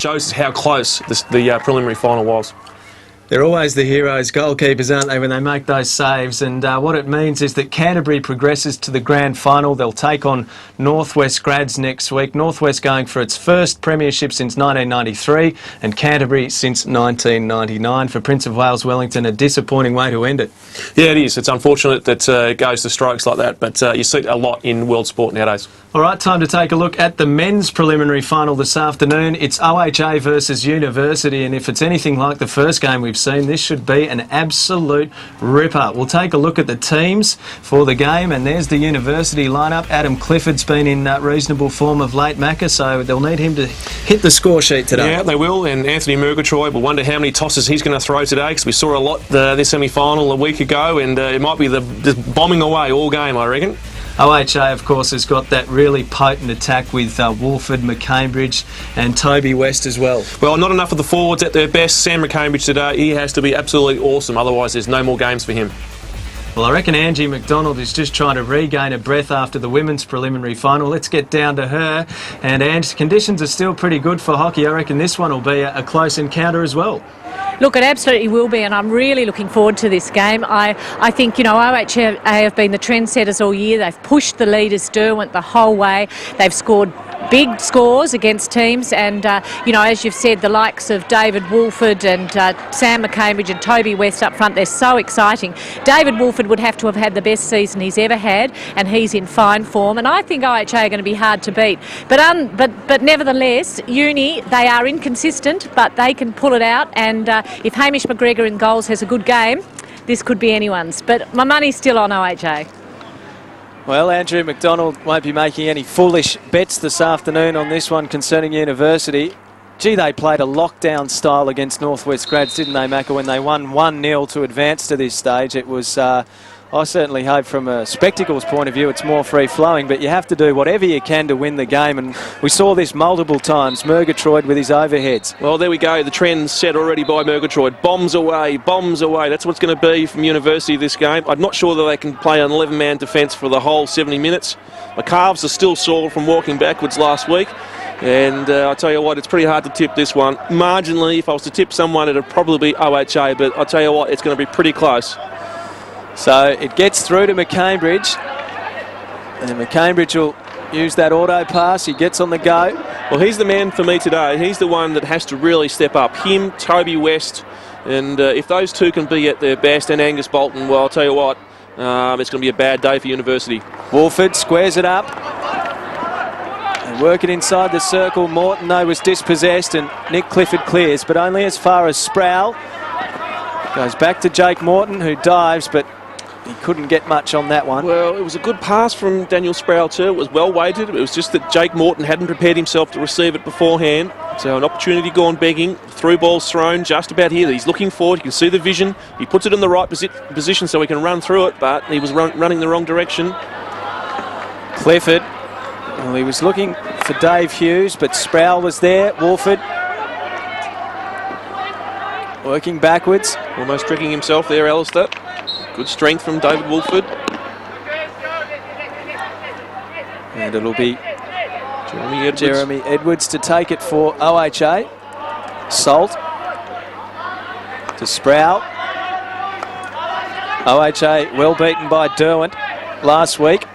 shows how close the preliminary final was. They're always the heroes, goalkeepers, aren't they, when they make those saves? And what it means is that Canterbury progresses to the grand final. They'll take on Northwest Grads next week. Northwest going for its first premiership since 1993 and Canterbury since 1999. For Prince of Wales Wellington, a disappointing way to end it. Yeah, it is. It's unfortunate that it goes to strokes like that, but you see a lot in world sport nowadays. All right, time to take a look at the men's preliminary final this afternoon. It's OHA versus University, and if it's anything like the first game we've seen, this should be an absolute ripper. We'll take a look at the teams for the game, and there's the University lineup. Adam Clifford's been in reasonable form of late, Macca, so they'll need him to hit the score sheet today. Yeah, they will, and Anthony Murgatroyd, we'll wonder how many tosses he's going to throw today, because we saw a lot this semi-final a week ago, and it might be just bombing away all game, I reckon. OHA, of course, has got that really potent attack with Wolford, McCambridge and Toby West as well. Well, not enough of the forwards at their best. Sam McCambridge today, he has to be absolutely awesome, otherwise there's no more games for him. Well, I reckon Angie McDonald is just trying to regain a breath after the women's preliminary final. Let's get down to her. And Ange, conditions are still pretty good for hockey. I reckon this one will be a close encounter as well. Look, it absolutely will be, and I'm really looking forward to this game. I think, OHA have been the trendsetters all year. They've pushed the leaders, Derwent, the whole way. They've scored big scores against teams, and, as you've said, the likes of David Wolford and Sam McCambridge and Toby West up front, they're so exciting. David Wolford would have to have had the best season he's ever had, and he's in fine form, and I think OHA are going to be hard to beat. But nevertheless, Uni, they are inconsistent, but they can pull it out, and if Hamish McGregor in goals has a good game, this could be anyone's. But my money's still on OHA. Well, Andrew McDonald won't be making any foolish bets this afternoon on this one concerning University. Gee, they played a lockdown style against Northwest Grads, didn't they, Macca, when they won 1-0 to advance to this stage. It was, I certainly hope from a spectacles point of view, it's more free-flowing, but you have to do whatever you can to win the game, and we saw this multiple times. Murgatroyd with his overheads. Well, there we go. The trend's set already by Murgatroyd. Bombs away, bombs away. That's what it's going to be from University this game. I'm not sure that they can play an 11-man defence for the whole 70 minutes. My calves are still sore from walking backwards last week. And I tell you what, it's pretty hard to tip this one. Marginally, if I was to tip someone, it'd probably be OHA, but I tell you what, it's going to be pretty close. So it gets through to McCambridge, and McCambridge will use that auto pass. He gets on the go. Well, he's the man for me today. He's the one that has to really step up. Him, Toby West, and if those two can be at their best, and Angus Bolton, well, I'll tell you what, it's going to be a bad day for University. Wolford squares it up. And working inside the circle. Morton, though, was dispossessed, and Nick Clifford clears, but only as far as Sproul. Goes back to Jake Morton, who dives, but he couldn't get much on that one. Well, it was a good pass from Daniel Sproul too. It was well weighted. It was just that Jake Morton hadn't prepared himself to receive it beforehand. So an opportunity gone begging. Through balls thrown just about here. He's looking forward. You can see the vision. He puts it in the right position so he can run through it, but he was running the wrong direction. Clifford, well, he was looking for Dave Hughes, but Sproul was there. Wolford working backwards. Almost tricking himself there, Alistair. Good strength from David Wolford. And it'll be Jeremy Edwards to take it for OHA. Salt to Sproul. OHA well beaten by Derwent last week.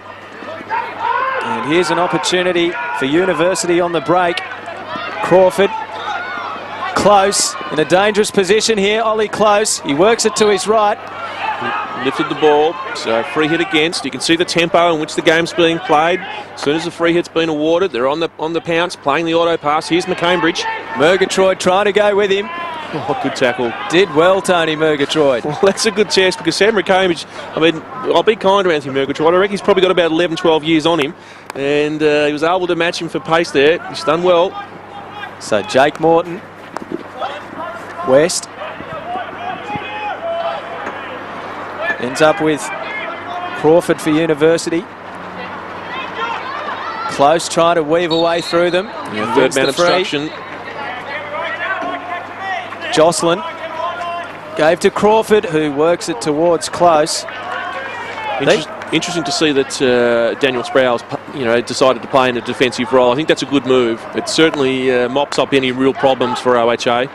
And here's an opportunity for University on the break. Crawford. Close in a dangerous position here. Ollie Close. He works it to his right. Lifted the ball, so free hit against. You can see the tempo in which the game's being played. As soon as the free hit's been awarded, they're on the pounce, playing the auto pass. Here's McCambridge. Murgatroyd trying to go with him. Oh, good tackle. Did well, Tony Murgatroyd. Well, that's a good chance because Sam McCambridge, I mean, I'll be kind to Anthony Murgatroyd. I reckon he's probably got about 11, 12 years on him. And he was able to match him for pace there. He's done well. So Jake Morton. West. Ends up with Crawford for University. Close trying to weave away through them. Yeah, third man obstruction. Jocelyn gave to Crawford, who works it towards Close. Interesting to see that Daniel Sproul's, decided to play in a defensive role. I think that's a good move. It certainly mops up any real problems for OHA.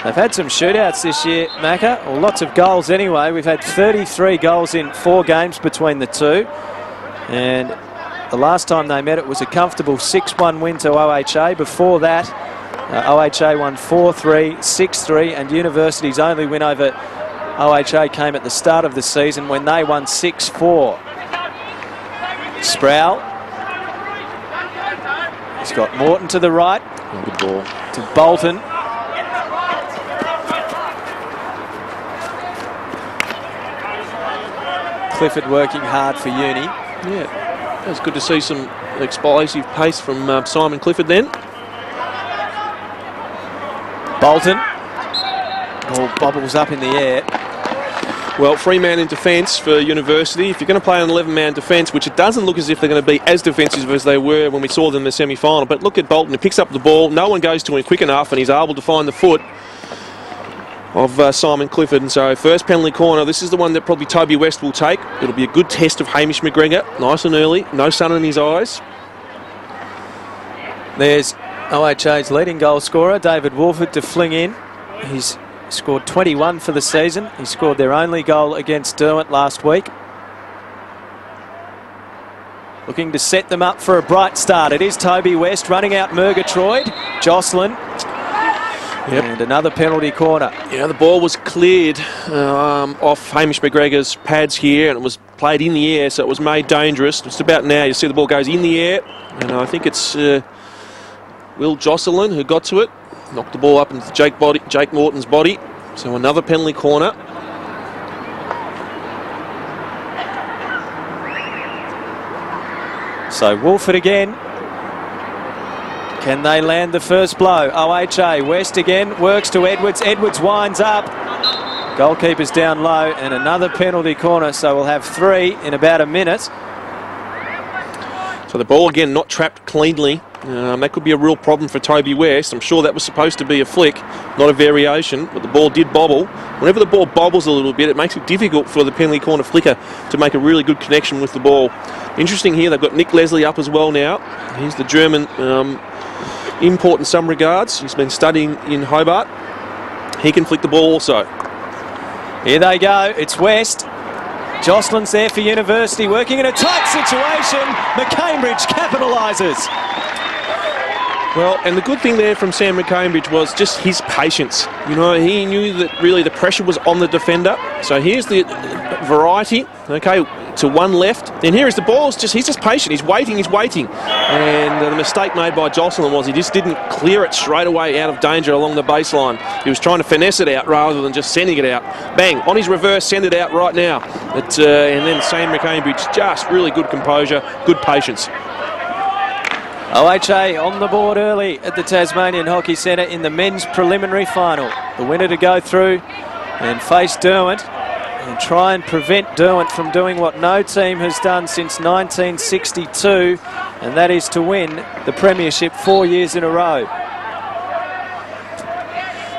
They've had some shootouts this year, Macca, or lots of goals anyway. We've had 33 goals in 4 games between the two. And the last time they met, it was a comfortable 6-1 win to OHA. Before that, OHA won 4-3, 6-3, and University's only win over OHA came at the start of the season when they won 6-4. Sproul. He's got Morton to the right. Oh, good ball. To Bolton. Clifford working hard for Uni. Yeah, it was good to see some explosive pace from Simon Clifford then. Bolton. Ball bobbles up in the air. Well, 3-man in defence for University. If you're going to play an 11-man defence, which it doesn't look as if they're going to be as defensive as they were when we saw them in the semi-final, but look at Bolton. He picks up the ball. No one goes to him quick enough, and he's able to find the foot of Simon Clifford. And so first penalty corner, this is the one that probably Toby West will take. It'll be a good test of Hamish McGregor, nice and early, no sun in his eyes. There's OHA's leading goal scorer, David Wolford, to fling in. He's scored 21 for the season. He scored their only goal against Derwent last week. Looking to set them up for a bright start. It is Toby West running out Murgatroyd. Jocelyn. Yep. And another penalty corner. Yeah, the ball was cleared off Hamish McGregor's pads here, and it was played in the air, so it was made dangerous. Just about now, you see the ball goes in the air, and I think it's Will Jocelyn who got to it, knocked the ball up into Jake Morton's body. So another penalty corner. So Wolford again. Can they land the first blow? OHA, West again, works to Edwards. Edwards winds up. Goalkeeper's down low, and another penalty corner, so we'll have 3 in about a minute. So the ball again not trapped cleanly. That could be a real problem for Toby West. I'm sure that was supposed to be a flick, not a variation, but the ball did bobble. Whenever the ball bobbles a little bit, it makes it difficult for the penalty corner flicker to make a really good connection with the ball. Interesting here, they've got Nick Leslie up as well now. He's the German import in some regards. He's been studying in Hobart. He can flick the ball also. Here they go. It's West. Jocelyn's there for University, working in a tight situation. McCambridge capitalises. Well, and the good thing there from Sam McCambridge was just his patience. You know, he knew that really the pressure was on the defender. So here's the variety, okay, to one left. And here is the ball. He's just patient. He's waiting. And the mistake made by Jocelyn was he just didn't clear it straight away out of danger along the baseline. He was trying to finesse it out rather than just sending it out. Bang, on his reverse, send it out right now. And then Sam McCambridge, just really good composure, good patience. OHA on the board early at the Tasmanian Hockey Centre in the men's preliminary final. The winner to go through and face Derwent and try and prevent Derwent from doing what no team has done since 1962, and that is to win the premiership 4 years in a row.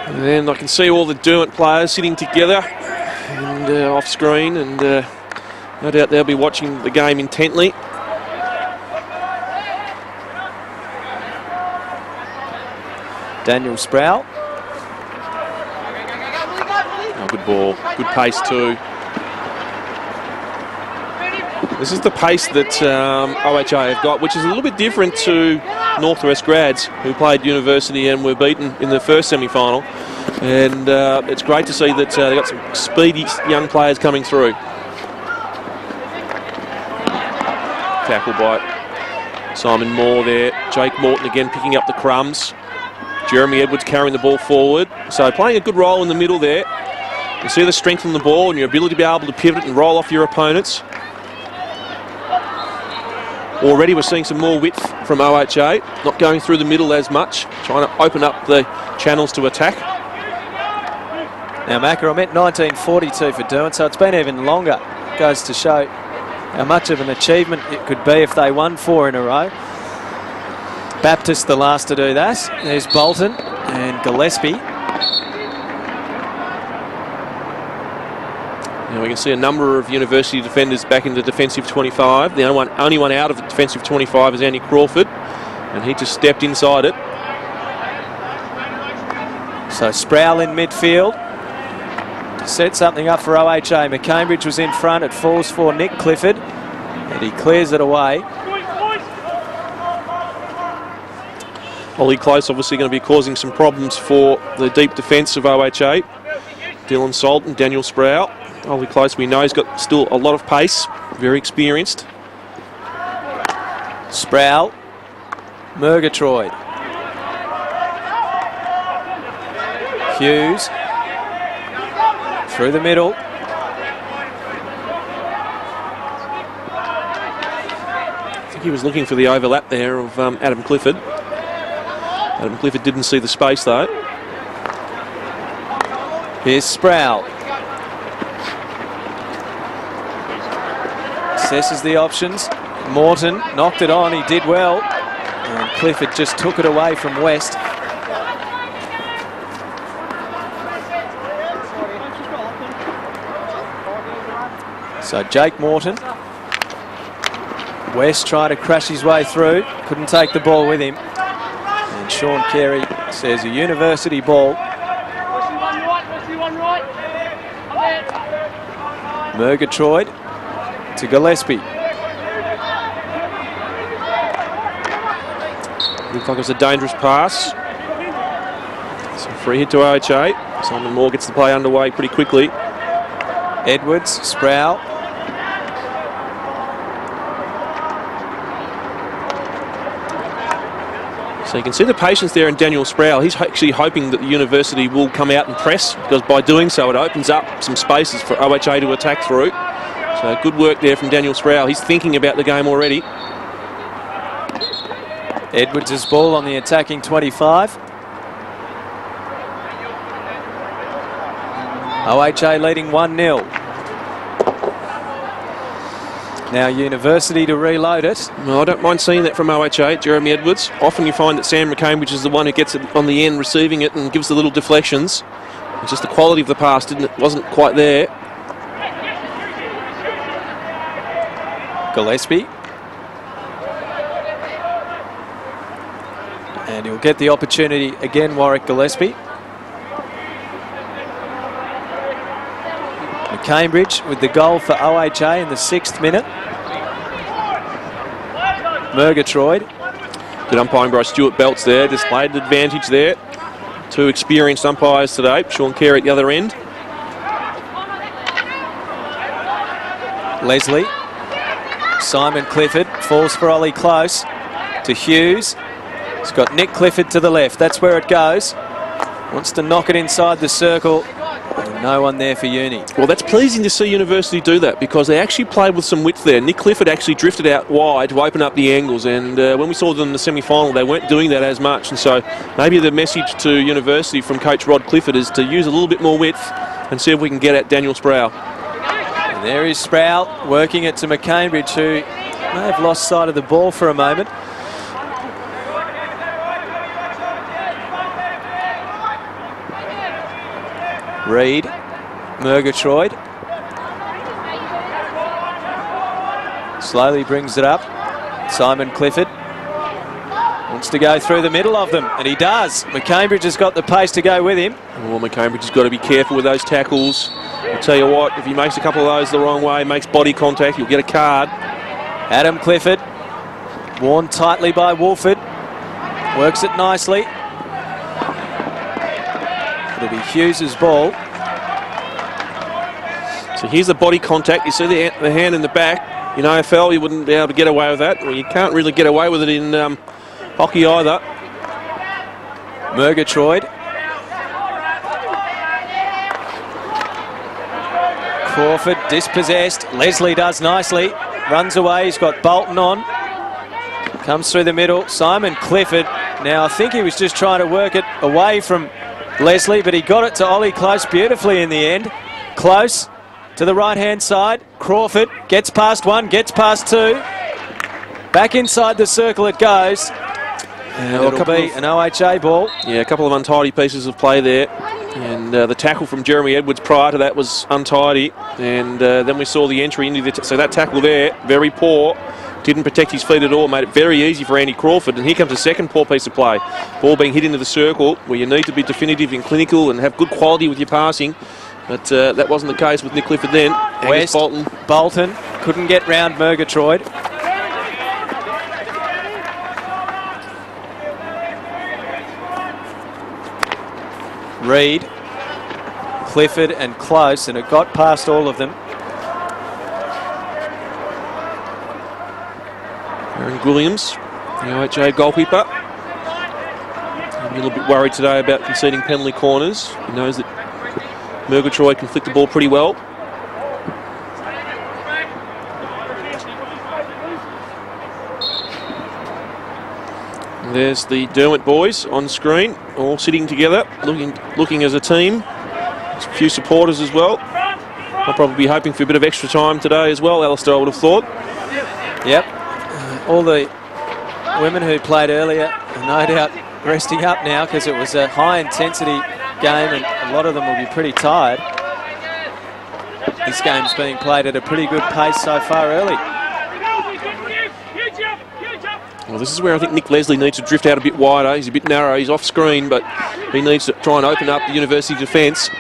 And I can see all the Derwent players sitting together and off screen, and no doubt they'll be watching the game intently. Daniel Sproul. Oh, good ball. Good pace too. This is the pace that OHA have got, which is a little bit different to Northwest Grads, who played University and were beaten in the first semi-final. And it's great to see that they've got some speedy young players coming through. Tackle by Simon Moore there. Jake Morton again picking up the crumbs. Jeremy Edwards carrying the ball forward. So playing a good role in the middle there. You see the strength on the ball and your ability to be able to pivot and roll off your opponents. Already we're seeing some more width from OHA. Not going through the middle as much. Trying to open up the channels to attack. Now Macca, I meant 1942 for Derwent, so it's been even longer. Goes to show how much of an achievement it could be if they won 4 in a row. Baptist the last to do that. There's Bolton and Gillespie. Now we can see a number of University defenders back in the defensive 25. The only one out of the defensive 25 is Andy Crawford, and he just stepped inside it. So Sproul in midfield to set something up for OHA. McCambridge was in front. It falls for Nick Clifford, and he clears it away. Ollie Close obviously going to be causing some problems for the deep defence of OHA. Dylan Salt and Daniel Sproul. Ollie Close, we know he's got still a lot of pace, very experienced. Sproul, Murgatroyd, Hughes through the middle. I think he was looking for the overlap there of Adam Clifford. Adam Clifford didn't see the space though. Here's Sproul. Assesses the options. Morton knocked it on, he did well. And Clifford just took it away from West. So Jake Morton. West trying to crash his way through. Couldn't take the ball with him. And Sean Carey says a University ball. Murgatroyd to Gillespie. Looks like it was a dangerous pass. So free hit to OHA. Simon Moore gets the play underway pretty quickly. Edwards, Sproul. So you can see the patience there in Daniel Sproul. He's actually hoping that the University will come out and press, because by doing so it opens up some spaces for OHA to attack through. So good work there from Daniel Sproul. He's thinking about the game already. Edwards' ball on the attacking 25. OHA leading 1-0. Now University to reload it. Well, I don't mind seeing that from OHA, Jeremy Edwards. Often you find that Sam McCambridge is the one who gets it on the end, receiving it and gives the little deflections. It's just the quality of the pass wasn't quite there. Gillespie. And he'll get the opportunity again, Warwick Gillespie. McCambridge with the goal for OHA in the 6th minute. Murgatroyd. Good umpiring by Stuart Belts there, displayed the advantage there. Two experienced umpires today, Sean Carey at the other end. Leslie. Simon Clifford falls for Ollie Close to Hughes. He's got Nick Clifford to the left. That's where it goes. Wants to knock it inside the circle. And no one there for Uni. Well, that's pleasing to see University do that, because they actually played with some width there. Nick Clifford actually drifted out wide to open up the angles, and when we saw them in the semi-final, they weren't doing that as much. And so maybe the message to University from coach Rod Clifford is to use a little bit more width and see if we can get at Daniel Sproul. And there is Sproul working it to McCambridge, who may have lost sight of the ball for a moment. Reed, Murgatroyd. Slowly brings it up. Simon Clifford wants to go through the middle of them, and he does. McCambridge has got the pace to go with him. Well, McCambridge has got to be careful with those tackles. I'll tell you what, if he makes a couple of those the wrong way, makes body contact, he'll get a card. Adam Clifford, worn tightly by Wolford, works it nicely. It'll be Hughes' ball. So here's the body contact. You see the hand in the back. In AFL, you wouldn't be able to get away with that. Well, you can't really get away with it in hockey either. Murgatroyd. Crawford dispossessed. Leslie does nicely. Runs away. He's got Bolton on. Comes through the middle. Simon Clifford. Now, I think he was just trying to work it away from Leslie, but he got it to Ollie Close beautifully in the end. Close to the right-hand side. Crawford gets past one, gets past two. Back inside the circle it goes. And it'll be an OHA ball. Yeah, a couple of untidy pieces of play there. And the tackle from Jeremy Edwards prior to that was untidy. And then we saw the entry into the... So that tackle there, very poor. Didn't protect his feet at all. Made it very easy for Andy Crawford. And here comes a second poor piece of play. Ball being hit into the circle where you need to be definitive and clinical and have good quality with your passing. But that wasn't the case with Nick Clifford then. West, Bolton couldn't get round Murgatroyd. Reid, Clifford and Close, and it got past all of them. Aaron Williams, the OHA goalkeeper. Maybe a little bit worried today about conceding penalty corners. He knows that Murgatroyd can flick the ball pretty well. And there's the Derwent boys on screen, all sitting together, looking as a team. There's a few supporters as well. I'll probably be hoping for a bit of extra time today as well, Alistair, I would have thought. Yep. All the women who played earlier are no doubt resting up now because it was a high-intensity game and a lot of them will be pretty tired. This game's being played at a pretty good pace so far early. Well, this is where I think Nick Leslie needs to drift out a bit wider. He's a bit narrow, he's off screen, but he needs to try and open up the University defence.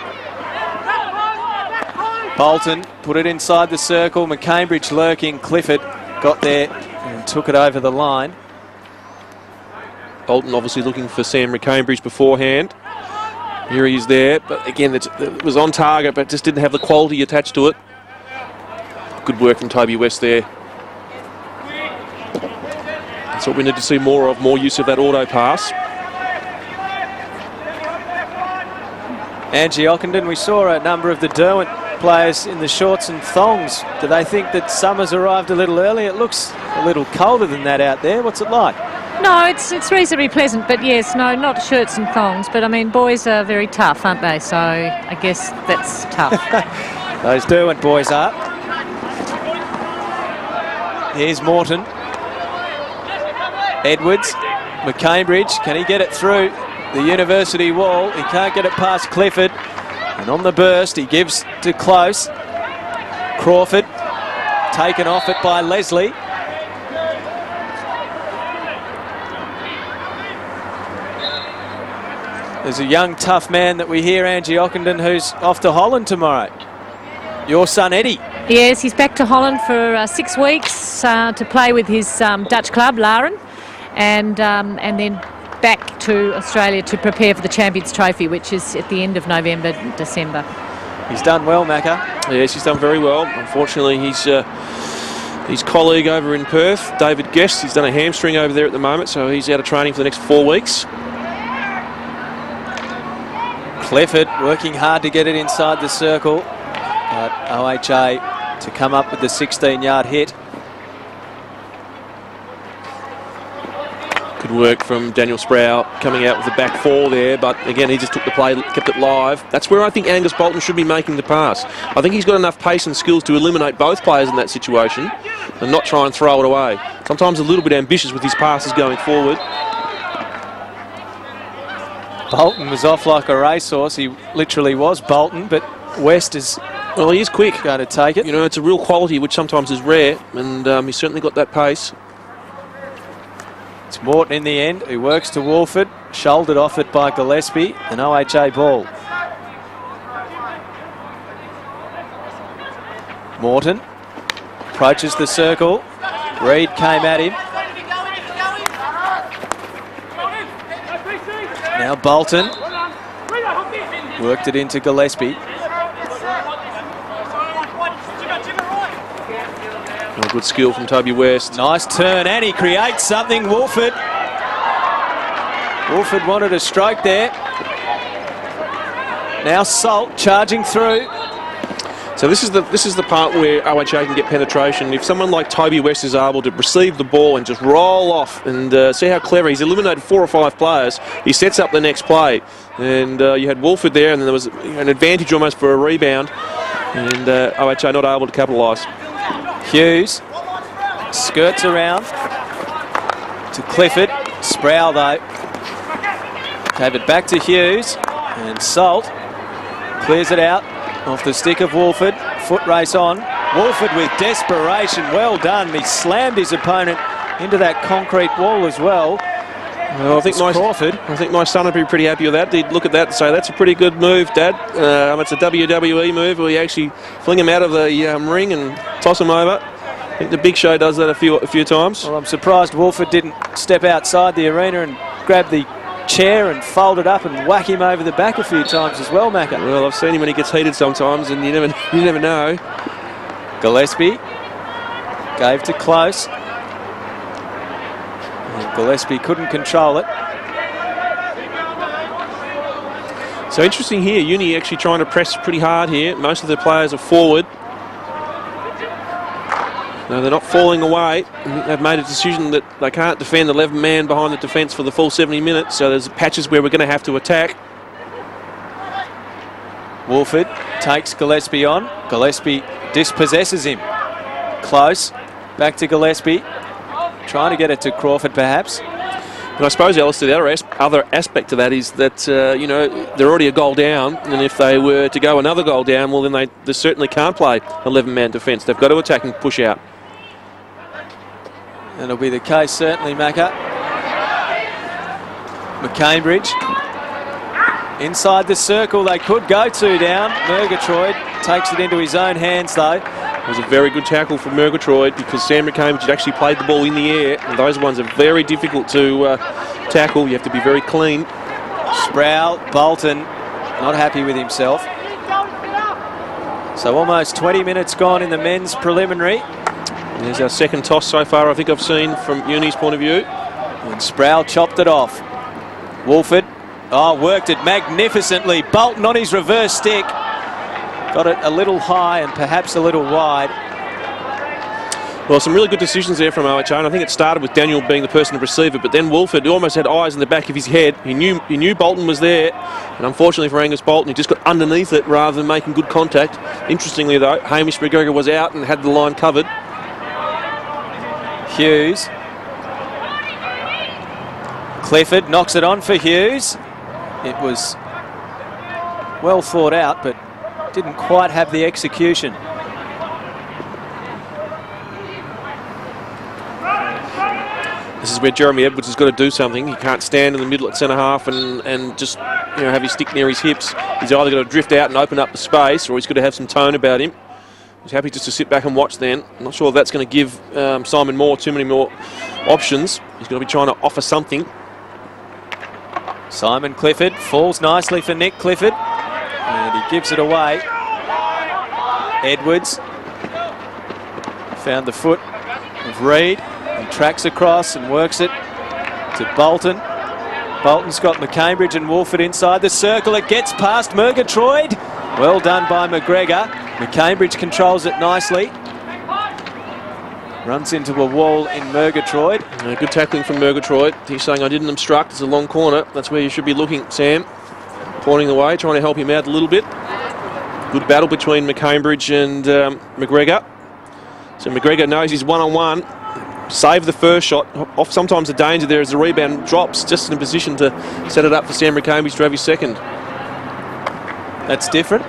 Bolton put it inside the circle. McCambridge lurking. Clifford got there and took it over the line. Bolton obviously looking for Sam McCambridge beforehand. Here he is there, but again, it was on target, but just didn't have the quality attached to it. Good work from Toby West there. That's what we need to see more of, more use of that auto pass. Angie Ockenden, we saw a number of the Derwent players in the shorts and thongs. Do they think that summer's arrived a little early? It looks a little colder than that out there. What's it like? No, it's reasonably pleasant, but yes, no, not shirts and thongs. But I mean, boys are very tough, aren't they? So I guess that's tough. Those Derwent boys are. Here's Morton. Edwards, McCambridge, can he get it through the University wall? He can't get it past Clifford. And on the burst, he gives to Close. Crawford, taken off it by Leslie. There's a young, tough man that we hear, Angie Ockenden, who's off to Holland tomorrow. Your son, Eddie. Yes, he's back to Holland for 6 weeks to play with his Dutch club, Laren, and then back to Australia to prepare for the Champions Trophy, which is at the end of November, December. He's done well, Macca. Yes, he's done very well. Unfortunately, his colleague over in Perth, David Guest, he's done a hamstring over there at the moment, so he's out of training for the next 4 weeks. Clifford working hard to get it inside the circle, but OHA to come up with the 16-yard hit. Good work from Daniel Sproul coming out with the back four there, but again, he just took the play, kept it live. That's where I think Angus Bolton should be making the pass. I think he's got enough pace and skills to eliminate both players in that situation and not try and throw it away. Sometimes a little bit ambitious with his passes going forward. Bolton was off like a racehorse. He literally was Bolton, but West is... Well, he is quick. Going to take it. You know, it's a real quality, which sometimes is rare, and he's certainly got that pace. It's Morton in the end, who works to Wolford, shouldered off it by Gillespie, an OHA ball. Morton approaches the circle. Reid came at him. Now Bolton worked it into Gillespie. Oh, good skill from Toby West. Nice turn, and he creates something. Wolford wanted a stroke there. Now Salt charging through. So this is the part where OHA can get penetration. If someone like Toby West is able to receive the ball and just roll off and see how clever, he's eliminated 4 or 5 players, he sets up the next play. And you had Wolford there, and then there was an advantage almost for a rebound, and OHA not able to capitalise. Hughes skirts around to Clifford. Sproul though gave it back to Hughes, and Salt Clears it out off the stick of Wolford. Foot race on. Wolford with desperation. Well done. He slammed his opponent into that concrete wall as well. Well, I think my son would be pretty happy with that. He'd look at that and say, that's a pretty good move, Dad. It's a WWE move where you actually fling him out of the ring and toss him over. I think the Big Show does that a few times. Well, I'm surprised Wolford didn't step outside the arena and grab the chair and fold it up and whack him over the back a few times as well, Macca. Well, I've seen him when he gets heated sometimes, and you never know. Gillespie gave to Close. And Gillespie couldn't control it. So interesting here, Uni actually trying to press pretty hard here. Most of the players are forward. No, they're not falling away. They've made a decision that they can't defend 11 man behind the defence for the full 70 minutes, so there's patches where we're going to have to attack. Wolford takes Gillespie on. Gillespie dispossesses him. Close. Back to Gillespie. Trying to get it to Crawford, perhaps. And I suppose, Alistair, the other aspect to that is that, they're already a goal down, and if they were to go another goal down, well, then they certainly can't play 11-man defence. They've got to attack and push out. That'll be the case, certainly, Macca. McCambridge. Inside the circle, they could go two down. Murgatroyd takes it into his own hands, though. It was a very good tackle from Murgatroyd because Sam McCambridge had actually played the ball in the air, and those ones are very difficult to tackle. You have to be very clean. Sproul, Bolton, not happy with himself. So almost 20 minutes gone in the men's preliminary. There's our second toss so far, I think I've seen from Uni's point of view. And Sproul chopped it off. Wolford, worked it magnificently. Bolton on his reverse stick. Got it a little high and perhaps a little wide. Well, some really good decisions there from OHA, and I think it started with Daniel being the person to receive it, but then Wolford almost had eyes in the back of his head. He knew Bolton was there, and unfortunately for Angus Bolton, he just got underneath it rather than making good contact. Interestingly, though, Hamish McGregor was out and had the line covered. Hughes. Clifford knocks it on for Hughes. It was well thought out, but didn't quite have the execution. This is where Jeremy Edwards has got to do something. He can't stand in the middle at centre half and just have his stick near his hips. He's either got to drift out and open up the space, or he's got to have some tone about him. He's happy just to sit back and watch then. I'm not sure if that's going to give Simon Moore too many more options. He's going to be trying to offer something. Simon Clifford falls nicely for Nick Clifford. And he gives it away. Edwards found the foot of Reid. He tracks across and works it to Bolton. Bolton's got McCambridge and Wolford inside the circle. It gets past Murgatroyd. Well done by McGregor. McCambridge controls it nicely. Runs into a wall in Murgatroyd. Good tackling from Murgatroyd. He's saying, I didn't obstruct. It's a long corner. That's where you should be looking, Sam. Pointing the way, trying to help him out a little bit. Good battle between McCambridge and McGregor. So McGregor knows he's one-on-one. Save the first shot. Off sometimes the danger there as the rebound drops, just in a position to set it up for Sam McCambridge to have his second. That's different.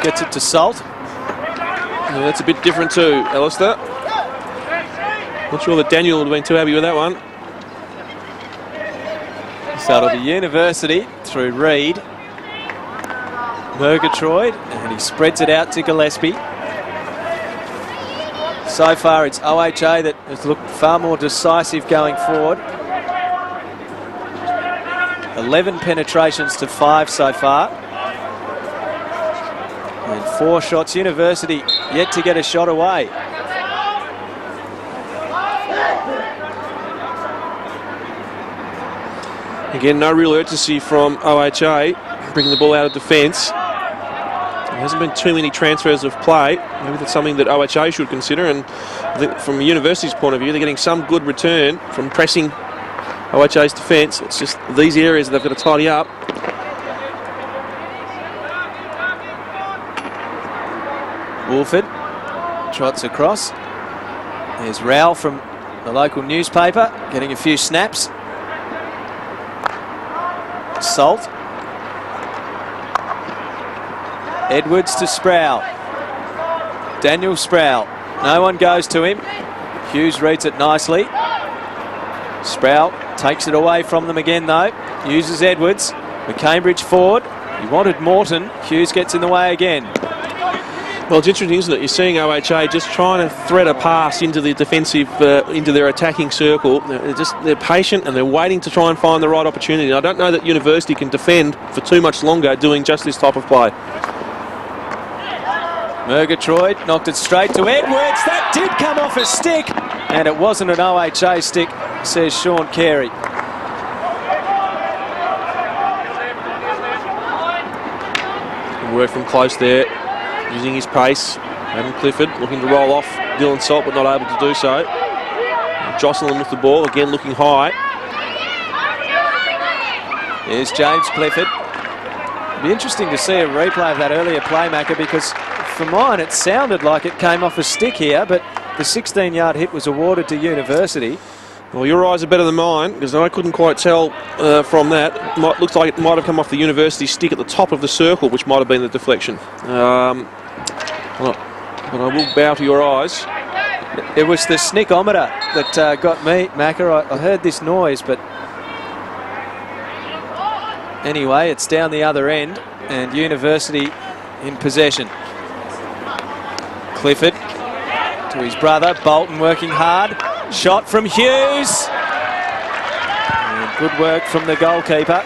Gets it to Salt. Yeah, that's a bit different too, Alistair. Not sure that Daniel would have been too happy with that one. So it'll be University through Reid. Murgatroyd, and he spreads it out to Gillespie. So far it's OHA that has looked far more decisive going forward. 11 penetrations to 5 so far. And 4 shots. University yet to get a shot away. Again, no real urgency from OHA, bringing the ball out of defence. There hasn't been too many transfers of play. Maybe that's something that OHA should consider, and I think from the University's point of view, they're getting some good return from pressing OHA's defence. It's just these areas that they've got to tidy up. Wolford trots across. There's Rowell from the local newspaper getting a few snaps. Salt. Edwards to Sproul. Daniel Sproul. No one goes to him. Hughes reads it nicely. Sproul takes it away from them again though. Uses Edwards. The Cambridge forward. He wanted Morton. Hughes gets in the way again. Well, it's interesting, isn't it? You're seeing OHA just trying to thread a pass into the defensive, into their attacking circle. They're patient and they're waiting to try and find the right opportunity. I don't know that University can defend for too much longer doing just this type of play. Murgatroyd knocked it straight to Edwards. That did come off a stick, and it wasn't an OHA stick, says Sean Carey. Work from close there, using his pace. Adam Clifford looking to roll off Dylan Salt, but not able to do so. Jocelyn with the ball, again looking high. Here's James Clifford. It'd be interesting to see a replay of that earlier playmaker, because for mine it sounded like it came off a stick here, but the 16-yard hit was awarded to University. Well, your eyes are better than mine, because I couldn't quite tell from that. Looks like it might have come off the University stick at the top of the circle, which might have been the deflection. But I will bow to your eyes. It was the snickometer that got me, Macca. I heard this noise, but anyway, it's down the other end, and University in possession. Clifford to his brother, Bolton working hard. Shot from Hughes. And good work from the goalkeeper.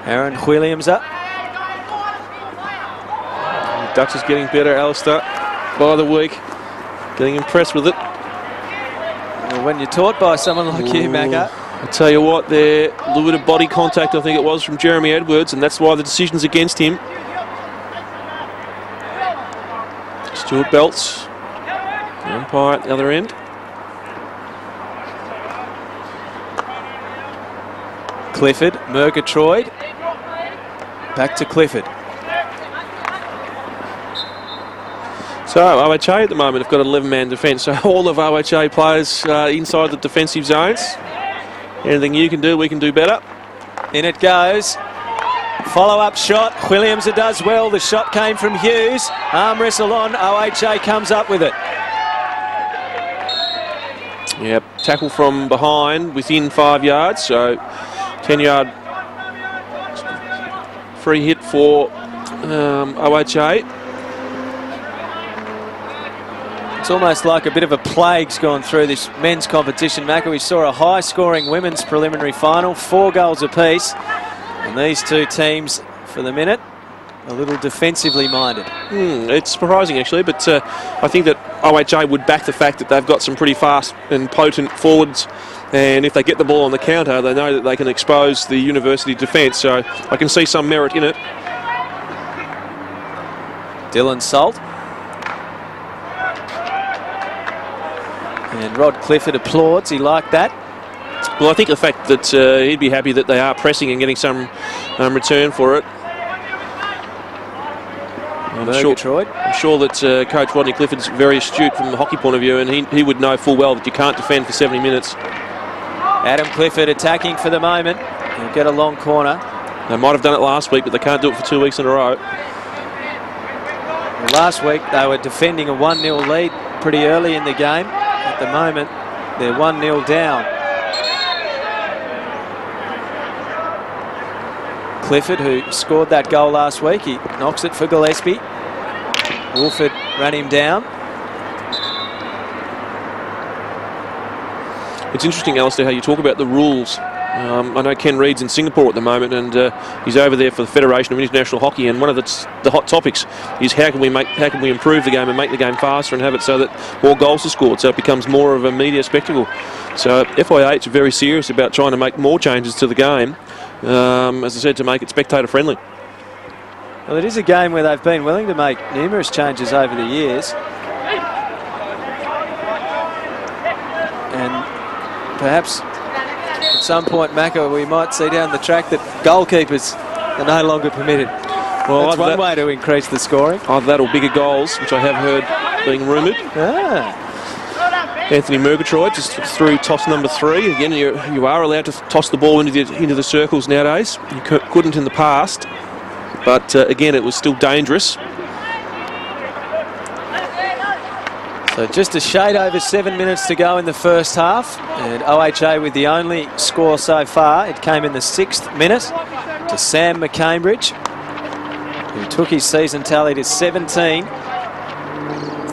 Aaron Williams up. Dutch is getting better, Alistair, by the week. Getting impressed with it. Well, when you're taught by someone like you, Macca. I tell you what, there, a little bit of body contact, I think it was, from Jeremy Edwards, and that's why the decision's against him. Stuart Belts, the umpire at the other end. Clifford, Murgatroyd. Back to Clifford. So OHA at the moment have got an 11-man defence, so all of OHA players inside the defensive zones. Anything you can do, we can do better. In it goes. Follow-up shot. Williams does well. The shot came from Hughes. Arm wrestle on. OHA comes up with it. Yep, tackle from behind within 5 yards. So 10-yard free hit for OHA. It's almost like a bit of a plague's gone through this men's competition, Macca. We saw a high-scoring women's preliminary final, 4 goals apiece. And these two teams, for the minute, a little defensively minded. It's surprising, actually, but I think that OHA would back the fact that they've got some pretty fast and potent forwards, and if they get the ball on the counter, they know that they can expose the University defence, so I can see some merit in it. Dylan Salt. And Rod Clifford applauds. He liked that. Well, I think the fact that he'd be happy that they are pressing and getting some return for it. I'm sure that Coach Rodney Clifford's very astute from the hockey point of view, and he would know full well that you can't defend for 70 minutes. Adam Clifford attacking for the moment. He'll get a long corner. They might have done it last week, but they can't do it for 2 weeks in a row. Well, last week they were defending a 1-0 lead pretty early in the game. At the moment, they're 1-0 down. Clifford, who scored that goal last week, he knocks it for Gillespie. Wolford ran him down. It's interesting, Alistair, how you talk about the rules. I know Ken Reed's in Singapore at the moment, and he's over there for the Federation of International Hockey, and one of the hot topics is how can we improve the game and make the game faster and have it so that more goals are scored, so it becomes more of a media spectacle. So FIH are very serious about trying to make more changes to the game, as I said, to make it spectator friendly. Well, it is a game where they've been willing to make numerous changes over the years. And perhaps at some point, Macca, we might see down the track that goalkeepers are no longer permitted. Well, that's one way to increase the scoring. Either that or bigger goals, which I have heard being rumoured. Anthony Murgatroyd just through toss number 3. Again, you are allowed to toss the ball into the circles nowadays. You couldn't in the past, but again, it was still dangerous. So just a shade over 7 minutes to go in the first half, and OHA with the only score so far. It came in the 6th minute to Sam McCambridge, who took his season tally to 17.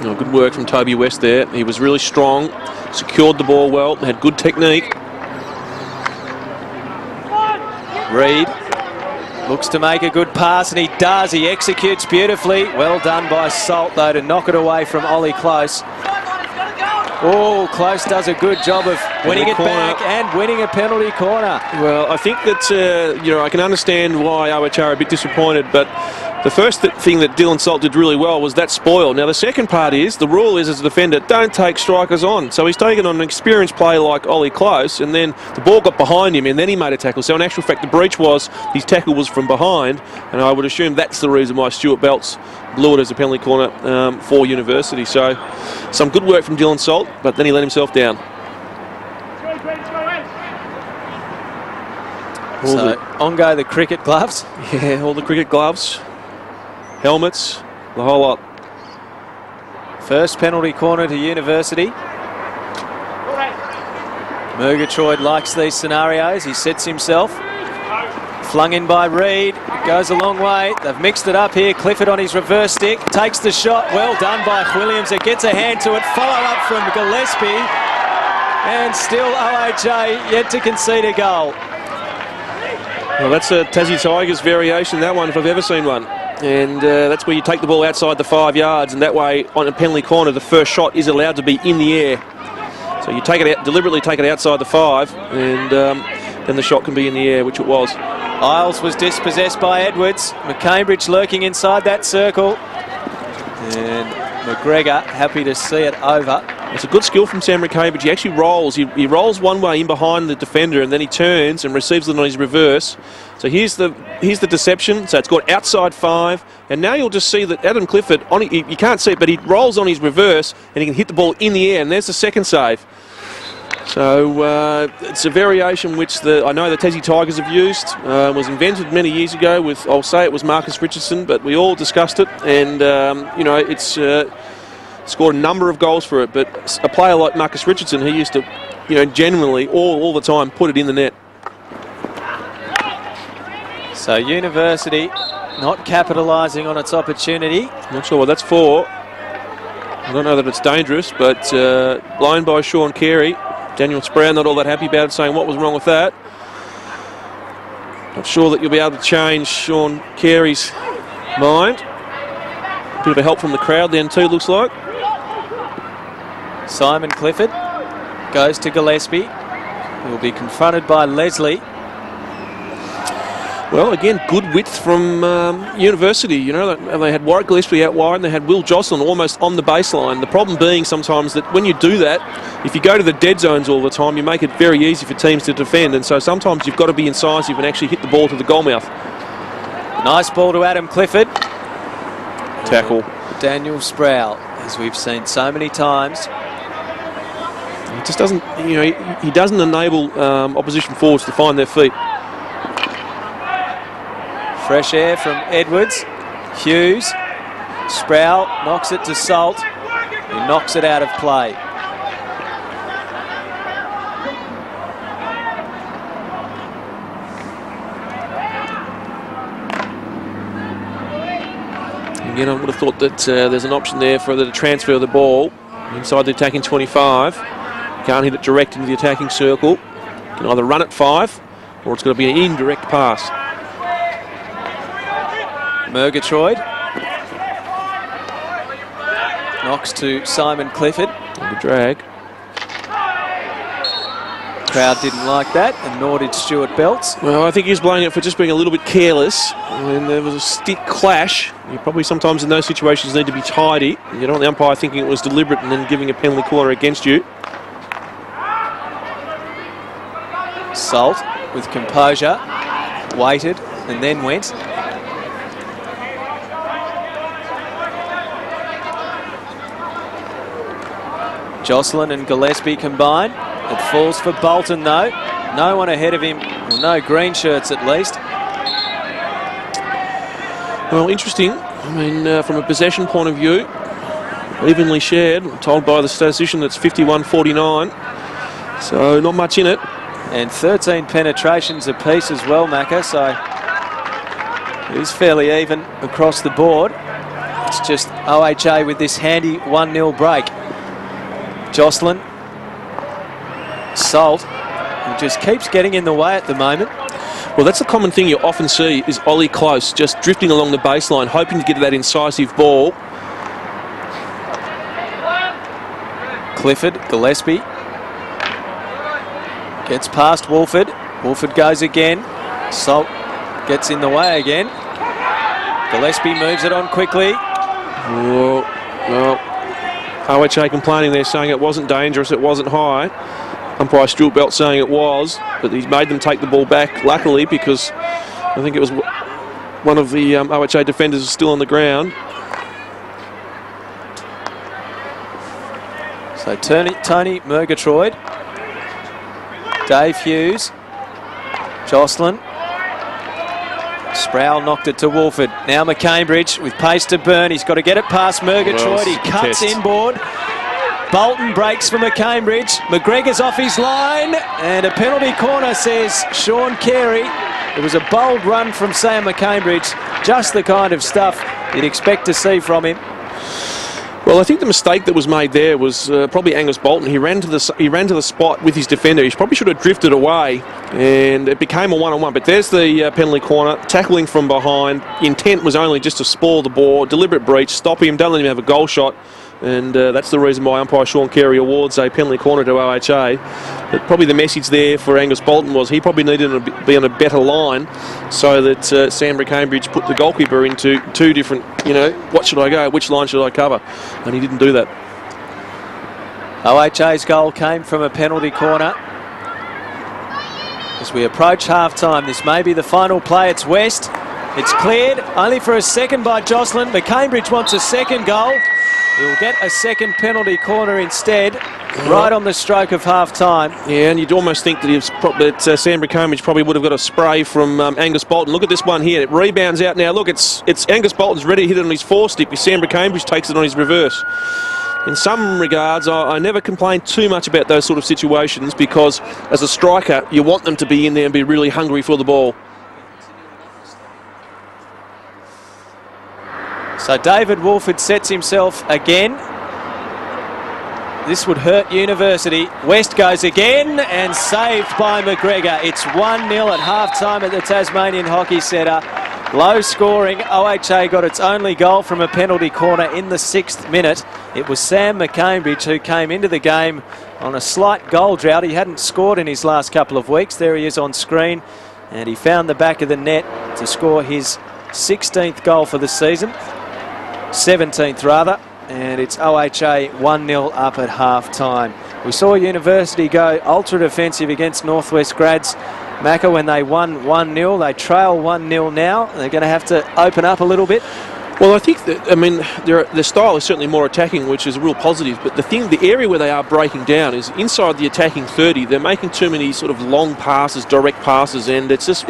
Oh, good work from Toby West there. He was really strong, secured the ball well, had good technique. Reid looks to make a good pass, and he does. He executes beautifully. Well done by Salt, though, to knock it away from Ollie Close. Oh, Close does a good job of winning it back and winning a penalty corner. Well, I think that, I can understand why OHA are a bit disappointed, but the first thing that Dylan Salt did really well was that spoil. Now, the second part is, the rule is, as a defender, don't take strikers on. So he's taken on an experienced player like Ollie Close, and then the ball got behind him, and then he made a tackle. So in actual fact, the breach was his tackle was from behind, and I would assume that's the reason why Stuart Belts blew it as a penalty corner for University. So some good work from Dylan Salt, but then he let himself down. So on go the cricket gloves. Yeah, all the cricket gloves, helmets, the whole lot. First penalty corner to University. Murgatroyd likes these scenarios. He sets himself. Flung in by Reid. It goes a long way. They've mixed it up here. Clifford on his reverse stick. Takes the shot. Well done by Williams. It gets a hand to it. Follow up from Gillespie. And still OHA yet to concede a goal. Well, that's a Tassie Tigers variation, that one, if I've ever seen one. And that's where you take the ball outside the 5 yards, and that way, on a penalty corner, the first shot is allowed to be in the air. So you take it out, deliberately take it outside the 5, and then the shot can be in the air, which it was. Isles was dispossessed by Edwards. McCambridge lurking inside that circle. And McGregor happy to see it over. It's a good skill from Sam McCambridge. He actually rolls. He rolls one way in behind the defender, and then he turns and receives it on his reverse. So here's the deception. So it's got outside 5, and now you'll just see that Adam Clifford, you can't see it, but he rolls on his reverse, and he can hit the ball in the air, and there's the second save. So it's a variation which I know the Tassie Tigers have used. Was invented many years ago with, I'll say it was Marcus Richardson, but we all discussed it, and it's scored a number of goals for it. But a player like Marcus Richardson, he used to, genuinely all the time put it in the net. So University not capitalising on its opportunity. Not sure what that's for. I don't know that it's dangerous, but blown by Sean Carey. Daniel Sproul not all that happy about it, saying what was wrong with that. Not sure that you'll be able to change Sean Carey's mind. A bit of a help from the crowd then too, looks like. Simon Clifford goes to Gillespie. He will be confronted by Leslie. Well, again, good width from University. They had Warwick Gillespie out wide, and they had Will Jocelyn almost on the baseline. The problem being sometimes that when you do that, if you go to the dead zones all the time, you make it very easy for teams to defend. And so sometimes you've got to be incisive and actually hit the ball to the goal mouth. Nice ball to Adam Clifford. Tackle. Daniel Sproul, as we've seen so many times. He just doesn't, he doesn't enable opposition forwards to find their feet. Fresh air from Edwards. Hughes. Sproul knocks it to Salt, who knocks it out of play. Again, I would have thought that there's an option there for them to transfer the ball inside the attacking 25. Can't hit it direct into the attacking circle. You can either run it 5, or it's going to be an indirect pass. Murgatroyd knocks to Simon Clifford. Good drag. Crowd didn't like that, and nor did Stuart Belts. Well, I think he was blowing it for just being a little bit careless. And there was a stick clash. You probably sometimes in those situations need to be tidy. You don't want the umpire thinking it was deliberate and then giving a penalty corner against you. Salt, with composure, waited and then went. Jocelyn and Gillespie combine. It falls for Bolton though. No one ahead of him, or no green shirts at least. Well, interesting. I mean, from a possession point of view, evenly shared. I'm told by the statistician that's 51-49. So not much in it. And 13 penetrations apiece as well, Macca. So it is fairly even across the board. It's just OHA with this handy 1-0 break. Jocelyn. Salt, who just keeps getting in the way at the moment. Well, that's a common thing you often see is Ollie Close just drifting along the baseline, hoping to get that incisive ball. Clifford, Gillespie. Gets past Wolford. Wolford goes again. Salt gets in the way again. Gillespie moves it on quickly. Whoa, well, OHA complaining there, saying it wasn't dangerous, it wasn't high. Umpire Stuart Belt saying it was, but he's made them take the ball back, luckily, because I think it was one of the OHA defenders is still on the ground. So Tony Murgatroyd, Dave Hughes, Jocelyn. Sproul knocked it to Wolford. Now McCambridge with pace to burn. He's got to get it past Murgatroyd. He cuts inboard. Bolton breaks for McCambridge. McGregor's off his line. And a penalty corner, says Sean Carey. It was a bold run from Sam McCambridge. Just the kind of stuff you'd expect to see from him. Well, I think the mistake that was made there was probably Angus Bolton. He ran to the spot with his defender. He probably should have drifted away, and it became a one-on-one. But there's the penalty corner, tackling from behind. Intent was only just to spoil the ball, deliberate breach, stop him, don't let him have a goal shot. And that's the reason why umpire Sean Carey awards a penalty corner to OHA. But probably the message there for Angus Bolton was he probably needed to be on a better line so that Sam McCambridge put the goalkeeper into two different, what should I go, which line should I cover? And he didn't do that. OHA's goal came from a penalty corner. As we approach half-time, this may be the final play. It's West. It's cleared, only for a second by Jocelyn. McCambridge wants a second goal. He'll get a second penalty corner instead, right on the stroke of half-time. Yeah, and you'd almost think that Sam McCambridge probably would have got a spray from Angus Bolton. Look at this one here. It rebounds out now. Look, it's Angus Bolton's ready to hit it on his forestip. Sam McCambridge takes it on his reverse. In some regards, I never complain too much about those sort of situations because as a striker, you want them to be in there and be really hungry for the ball. So David Wolford sets himself again. This would hurt University. West goes again and saved by McGregor. It's 1-0 at half-time at the Tasmanian Hockey Centre. Low scoring. OHA got its only goal from a penalty corner in the 6th minute. It was Sam McCambridge who came into the game on a slight goal drought. He hadn't scored in his last couple of weeks. There he is on screen. And he found the back of the net to score his 16th goal for the season. 17th rather, and it's OHA 1-0 up at half-time. We saw University go ultra-defensive against Northwest Grads, Macca, when they won 1-0. They trail 1-0 now. They're going to have to open up a little bit. Well, I think that, their style is certainly more attacking, which is a real positive. But the area where they are breaking down is inside the attacking 30. They're making too many sort of long passes, direct passes, and it's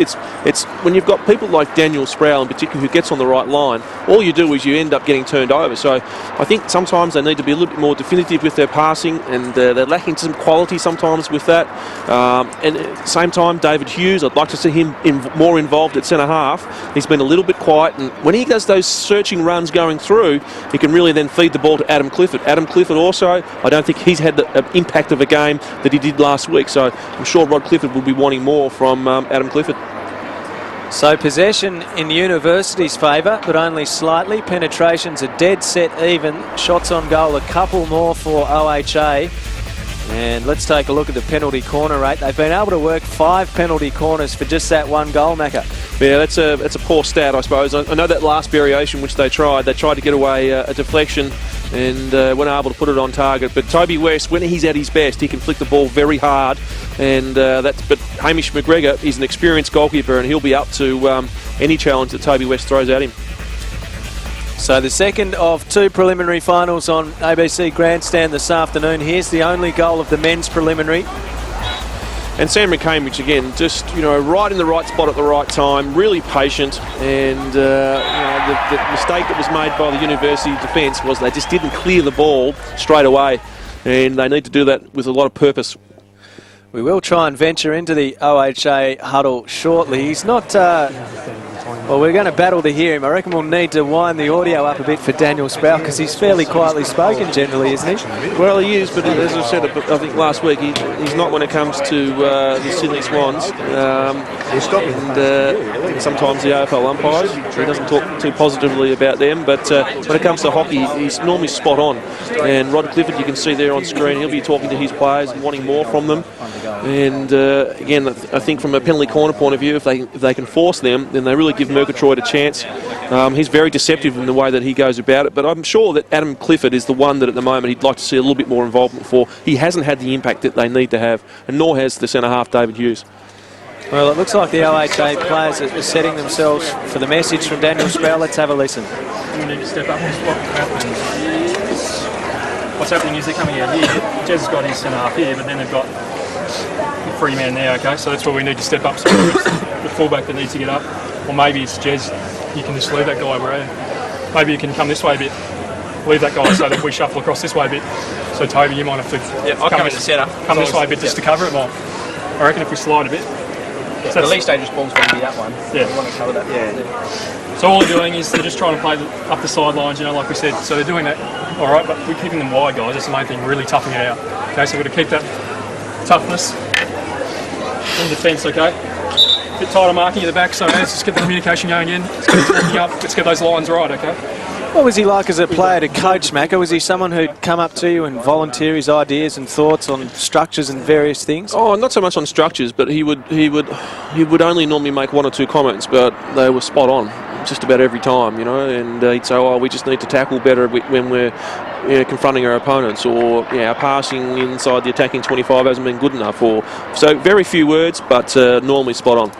when you've got people like Daniel Sproul in particular who gets on the right line, all you do is you end up getting turned over. So I think sometimes they need to be a little bit more definitive with their passing, and they're lacking some quality sometimes with that. And at the same time, David Hughes, I'd like to see him more involved at centre half. He's been a little bit quiet, and when he does those searching runs going through, he can really then feed the ball to Adam Clifford. Adam Clifford also, I don't think he's had the impact of a game that he did last week, so I'm sure Rod Clifford will be wanting more from Adam Clifford. So possession in University's favour, but only slightly. Penetrations are dead set even. Shots on goal a couple more for OHA. And let's take a look at the penalty corner rate. They've been able to work 5 penalty corners for just that one goal, Macca. Yeah, that's a poor stat, I suppose. I know that last variation which they tried to get away a deflection and weren't able to put it on target. But Toby West, when he's at his best, he can flick the ball very hard. And but Hamish McGregor is an experienced goalkeeper and he'll be up to any challenge that Toby West throws at him. So the second of 2 preliminary finals on ABC Grandstand this afternoon. Here's the only goal of the men's preliminary. And Sam McCambridge, again, just, right in the right spot at the right time, really patient. And, the mistake that was made by the University defence was they just didn't clear the ball straight away. And they need to do that with a lot of purpose. We will try and venture into the OHA huddle shortly. He's not... well, we're going to battle to hear him. I reckon we'll need to wind the audio up a bit for Daniel Sproul because he's fairly quietly spoken generally, isn't he? Well, he is, but as I said, I think last week, he's not when it comes to the Sydney Swans. And sometimes the AFL umpires, he doesn't talk too positively about them, but when it comes to hockey, he's normally spot on. And Rod Clifford, you can see there on screen, he'll be talking to his players and wanting more from them. And again, I think from a penalty corner point of view, if they can force them, then they really give Murgatroyd a chance. He's very deceptive in the way that he goes about it, but I'm sure that Adam Clifford is the one that at the moment he'd like to see a little bit more involvement for. He hasn't had the impact that they need to have, and nor has the centre-half David Hughes. Well, it looks like the OHA players are setting themselves for the message from Daniel Sproul. Let's have a listen. We need to step up. What's happening is they're coming out here. Jez has got his centre-half here, but then they've got the free man there, okay? So that's where we need to step up. So the fullback that needs to get up. Or maybe it's Jez, you can just leave that guy where maybe you can come this way a bit, leave that guy so that we shuffle across this way a bit. So Toby, you might have to I'll come in the centre. Come this way a bit just to cover it more. I reckon if we slide a bit. Yeah, so the least dangerous ball's going to be that one. Yeah. We want to cover that. Yeah. So all they're doing is they're just trying to play up the sidelines, like we said. So they're doing that, all right, but we're keeping them wide, guys. That's the main thing, really toughing it out. Okay, so we've got to keep that toughness in defence, okay? A bit tighter marking at the back, so let's just get the communication going again. Let's get it talking up. Let's get those lines right, okay? What was he like as a player to coach, Macca? Was he someone who'd come up to you and volunteer his ideas and thoughts on structures and various things? Oh, not so much on structures, but he would only normally make 1 or 2 comments, but they were spot on just about every time, and he'd say, we just need to tackle better when we're confronting our opponents, or our passing inside the attacking 25 hasn't been good enough, so very few words, but normally spot on.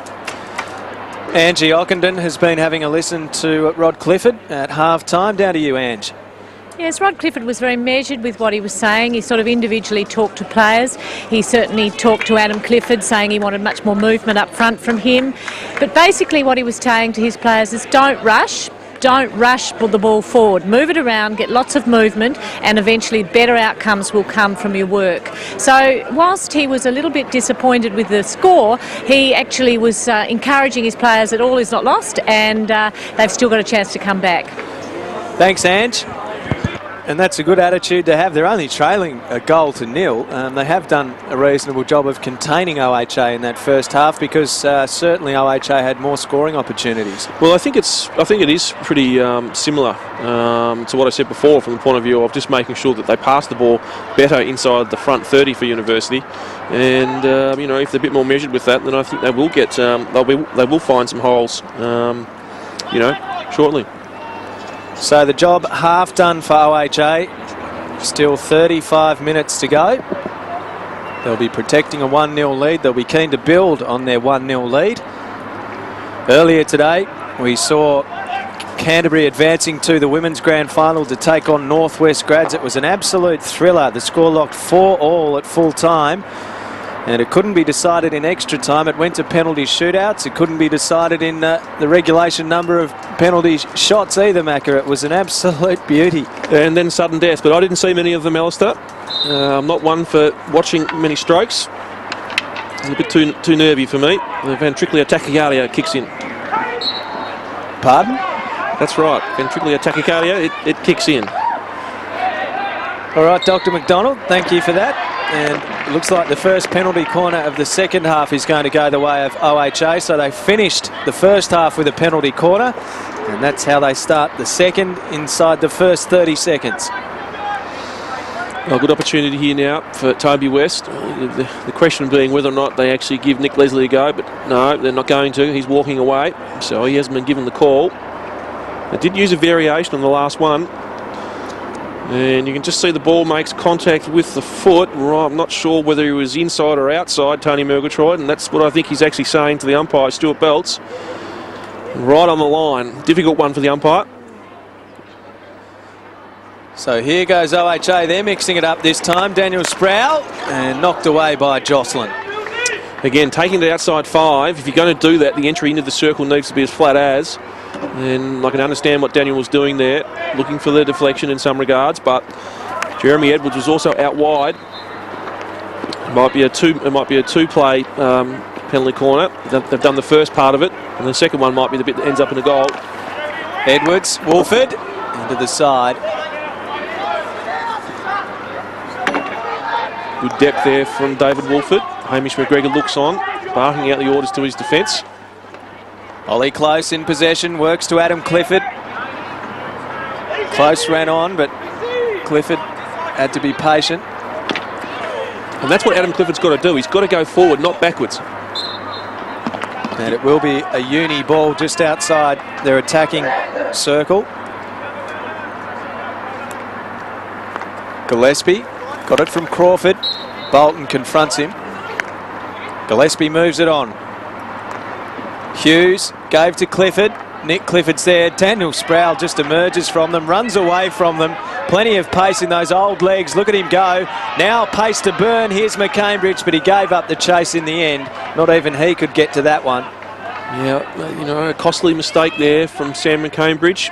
Angie Ockenden has been having a listen to Rod Clifford at half-time. Down to you, Ange. Yes, Rod Clifford was very measured with what he was saying. He sort of individually talked to players. He certainly talked to Adam Clifford, saying he wanted much more movement up front from him. But basically what he was saying to his players is don't rush the ball forward. Move it around, get lots of movement, and eventually better outcomes will come from your work. So whilst he was a little bit disappointed with the score, he actually was encouraging his players that all is not lost, and they've still got a chance to come back. Thanks, Ange. And that's a good attitude to have. They're only trailing a 1-0. They have done a reasonable job of containing OHA in that first half because certainly OHA had more scoring opportunities. Well, I think it is pretty similar to what I said before from the point of view of just making sure that they pass the ball better inside the front 30 for University. And if they're a bit more measured with that, then I think they will get they will find some holes, shortly. So the job half done for OHA. Still 35 minutes to go. They'll be protecting a 1-0 lead. They'll be keen to build on their 1-0 lead. Earlier today, we saw Canterbury advancing to the women's grand final to take on Northwest Grads. It was an absolute thriller. The score locked 4-4 at full time. And it couldn't be decided in extra time. It went to penalty shootouts. It couldn't be decided in the regulation number of penalty shots either, Macca. It was an absolute beauty. And then sudden death, but I didn't see many of them, Alistair. I'm not one for watching many strokes. It's a bit too nervy for me. The ventricular tachycardia kicks in. Pardon? That's right. Ventricular tachycardia, it kicks in. All right, Dr. McDonald, thank you for that. And it looks like the first penalty corner of the second half is going to go the way of OHA. So they finished the first half with a penalty corner. And that's how they start the second inside the first 30 seconds. Well, good opportunity here now for Toby West. The question being whether or not they actually give Nick Leslie a go. But no, they're not going to. He's walking away. So he hasn't been given the call. They did use a variation on the last one. And you can just see the ball makes contact with the foot. Right, I'm not sure whether he was inside or outside, Tony Murgatroyd, and that's what I think he's actually saying to the umpire, Stuart Belts. Right on the line. Difficult one for the umpire. So here goes OHA. They're mixing it up this time. Daniel Sproul, and knocked away by Jocelyn. Again, taking the outside 5. If you're going to do that, the entry into the circle needs to be as flat as. And I can understand what Daniel was doing there, looking for the deflection in some regards. But Jeremy Edwards was also out wide. It might be a two-play penalty corner. They've done the first part of it, and the second one might be the bit that ends up in a goal. Edwards, Wolford, into the side. Good depth there from David Wolford. Hamish McGregor looks on, barking out the orders to his defence. Ollie Close in possession, works to Adam Clifford. Close ran on, but Clifford had to be patient. And that's what Adam Clifford's got to do. He's got to go forward, not backwards. And it will be a uni ball just outside their attacking circle. Gillespie got it from Crawford. Bolton confronts him. Gillespie moves it on. Hughes gave to Clifford. Nick Clifford's there. Daniel Sproul just emerges from them, runs away from them. Plenty of pace in those old legs. Look at him go. Now pace to burn. Here's McCambridge, but he gave up the chase in the end. Not even he could get to that one. Yeah, you know, a costly mistake there from Sam McCambridge.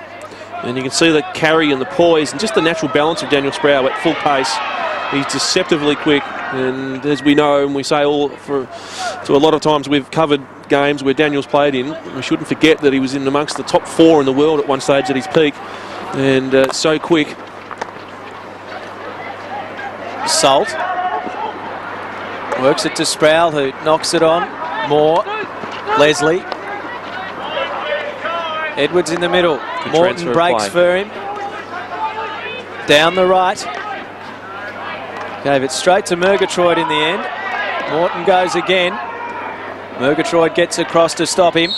And you can see the carry and the poise and just the natural balance of Daniel Sproul at full pace. He's deceptively quick, and as we know, and we say so a lot of times we've covered games where Daniel's played in, we shouldn't forget that he was in amongst the top 4 in the world at one stage at his peak, and so quick. Salt works it to Sproul, who knocks it on. Moore, Leslie, Edwards in the middle. Good Morton breaks for him. Down the right. Gave it straight to Murgatroyd in the end. Morton goes again. Murgatroyd gets across to stop him.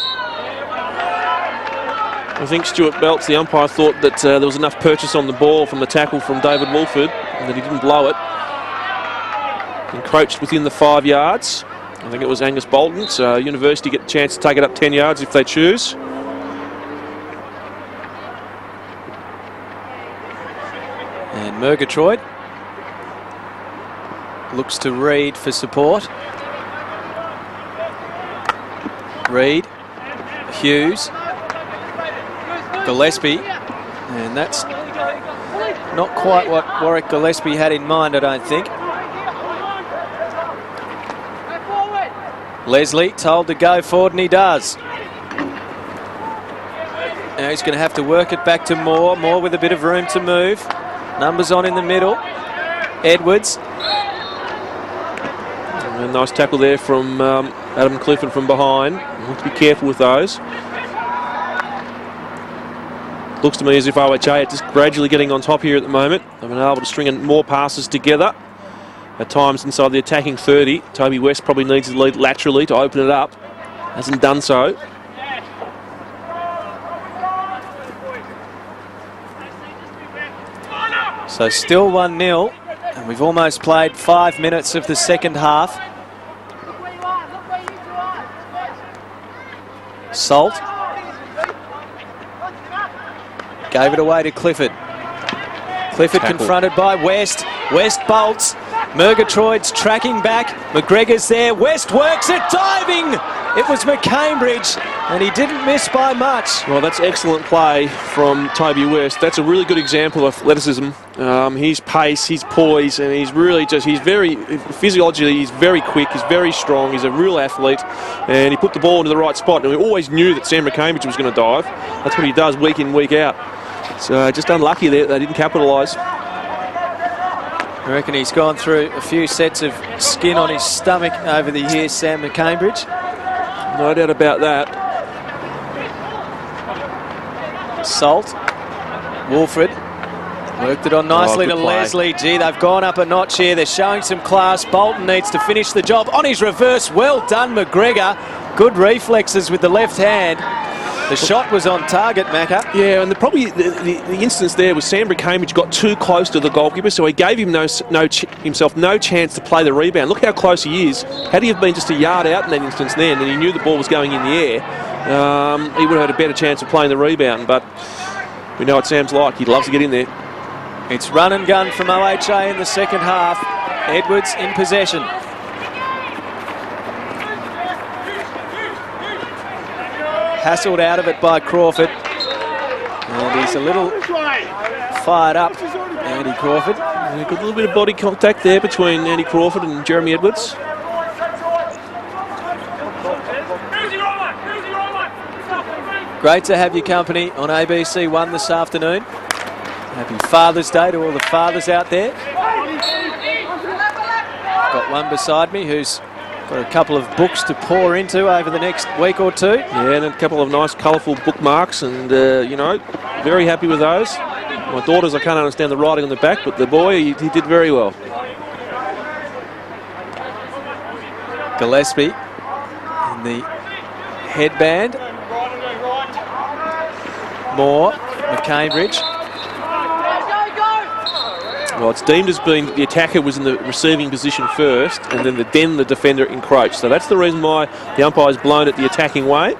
I think Stuart Belts, the umpire, thought that there was enough purchase on the ball from the tackle from David Wolford and that he didn't blow it. Encroached within the 5 yards. I think it was Angus Bolton, so University get a chance to take it up 10 yards if they choose. And Murgatroyd looks to Reid for support. Reid, Hughes, Gillespie, and that's not quite what Warwick Gillespie had in mind, I don't think. Leslie told to go forward, and he does. Now he's going to have to work it back to Moore. Moore with a bit of room to move. Numbers on in the middle. Edwards. A nice tackle there from Adam Clifford from behind. You have to be careful with those. Looks to me as if OHA are just gradually getting on top here at the moment. They've been able to string in more passes together. At times inside the attacking 30. Toby West probably needs to lead laterally to open it up. Hasn't done so. So still 1-0, and we've almost played 5 minutes of the second half. Salt gave it away to Clifford. Clifford confronted by West. West bolts. Murgatroyd's tracking back. McGregor's there. West works it, diving. It was McCambridge, and he didn't miss by much. Well, that's excellent play from Toby West. That's a really good example of athleticism. His pace, his poise, and he's really he's very, physiologically, he's very quick, he's very strong, he's a real athlete, and he put the ball into the right spot. And we always knew that Sam McCambridge was going to dive. That's what he does week in, week out. So just unlucky there, they didn't capitalise. I reckon he's gone through a few sets of skin on his stomach over the years, Sam McCambridge. No doubt about that. Salt. Wolford worked it on nicely to play. Leslie. Gee, they've gone up a notch here. They're showing some class. Bolton needs to finish the job on his reverse. Well done, McGregor. Good reflexes with the left hand. The shot was on target, Macca. Yeah, and the instance there was Sam McCambridge got too close to the goalkeeper, so he gave him himself no chance to play the rebound. Look how close he is. Had he have been just a yard out in that instance then, and he knew the ball was going in the air, he would have had a better chance of playing the rebound. But we know what Sam's like. He loves to get in there. It's run and gun from OHA in the second half. Edwards in possession. Hassled out of it by Crawford. And he's a little fired up, Andy Crawford. Yeah, got a little bit of body contact there between Andy Crawford and Jeremy Edwards. Great to have your company on ABC One this afternoon. Happy Father's Day to all the fathers out there. Got one beside me who's got a couple of books to pour into over the next week or two. Yeah, and a couple of nice colourful bookmarks, and you know, very happy with those. My daughters, I can't understand the writing on the back, but the boy, he did very well. Gillespie in the headband. Moore, McCambridge. Well, it's deemed as being the attacker was in the receiving position first, and then the defender encroached. So that's the reason why the umpire's blown it the attacking way.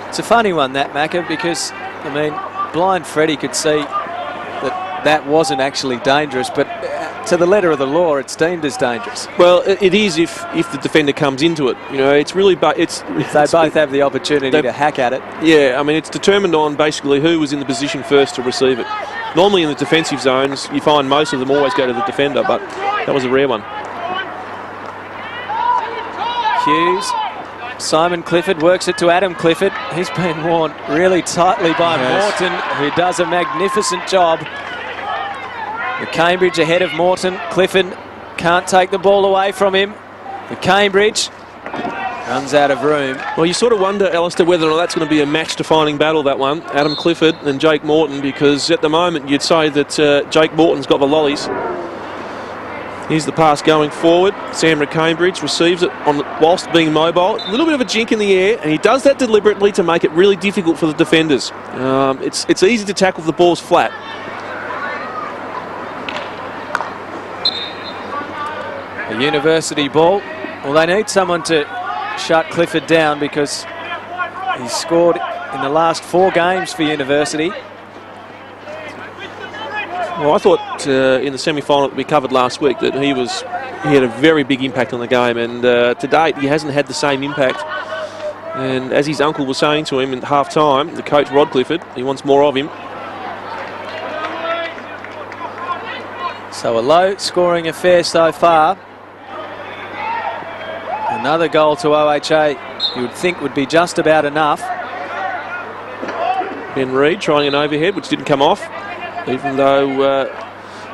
It's a funny one, that, Macca, because, I mean, blind Freddie could see that that wasn't actually dangerous, but to the letter of the law, it's deemed as dangerous. Well, it is if the defender comes into it. You know, it's really, but it's they both have the opportunity to hack at it. Yeah, I mean, it's determined on basically who was in the position first to receive it. Normally in the defensive zones, you find most of them always go to the defender, but that was a rare one. Hughes. Simon Clifford works it to Adam Clifford. He's been worn really tightly by Morton, who does a magnificent job. McCambridge ahead of Morton. Clifford can't take the ball away from him. McCambridge runs out of room. Well, you sort of wonder, Alistair, whether or not that's going to be a match-defining battle, that one. Adam Clifford and Jake Morton, because at the moment you'd say that Jake Morton's got the lollies. Here's the pass going forward. Sam McCambridge receives it whilst being mobile. A little bit of a jink in the air, and he does that deliberately to make it really difficult for the defenders. It's easy to tackle if the ball's flat. A University ball. Well, they need someone to shut Clifford down because he's scored in the last 4 games for University. Well, I thought in the semi-final that we covered last week that he had a very big impact on the game, and to date he hasn't had the same impact. And as his uncle was saying to him at half-time, the coach Rod Clifford, he wants more of him. So a low-scoring affair so far. Another goal to OHA, you would think would be just about enough. Ben Reid trying an overhead, which didn't come off, even though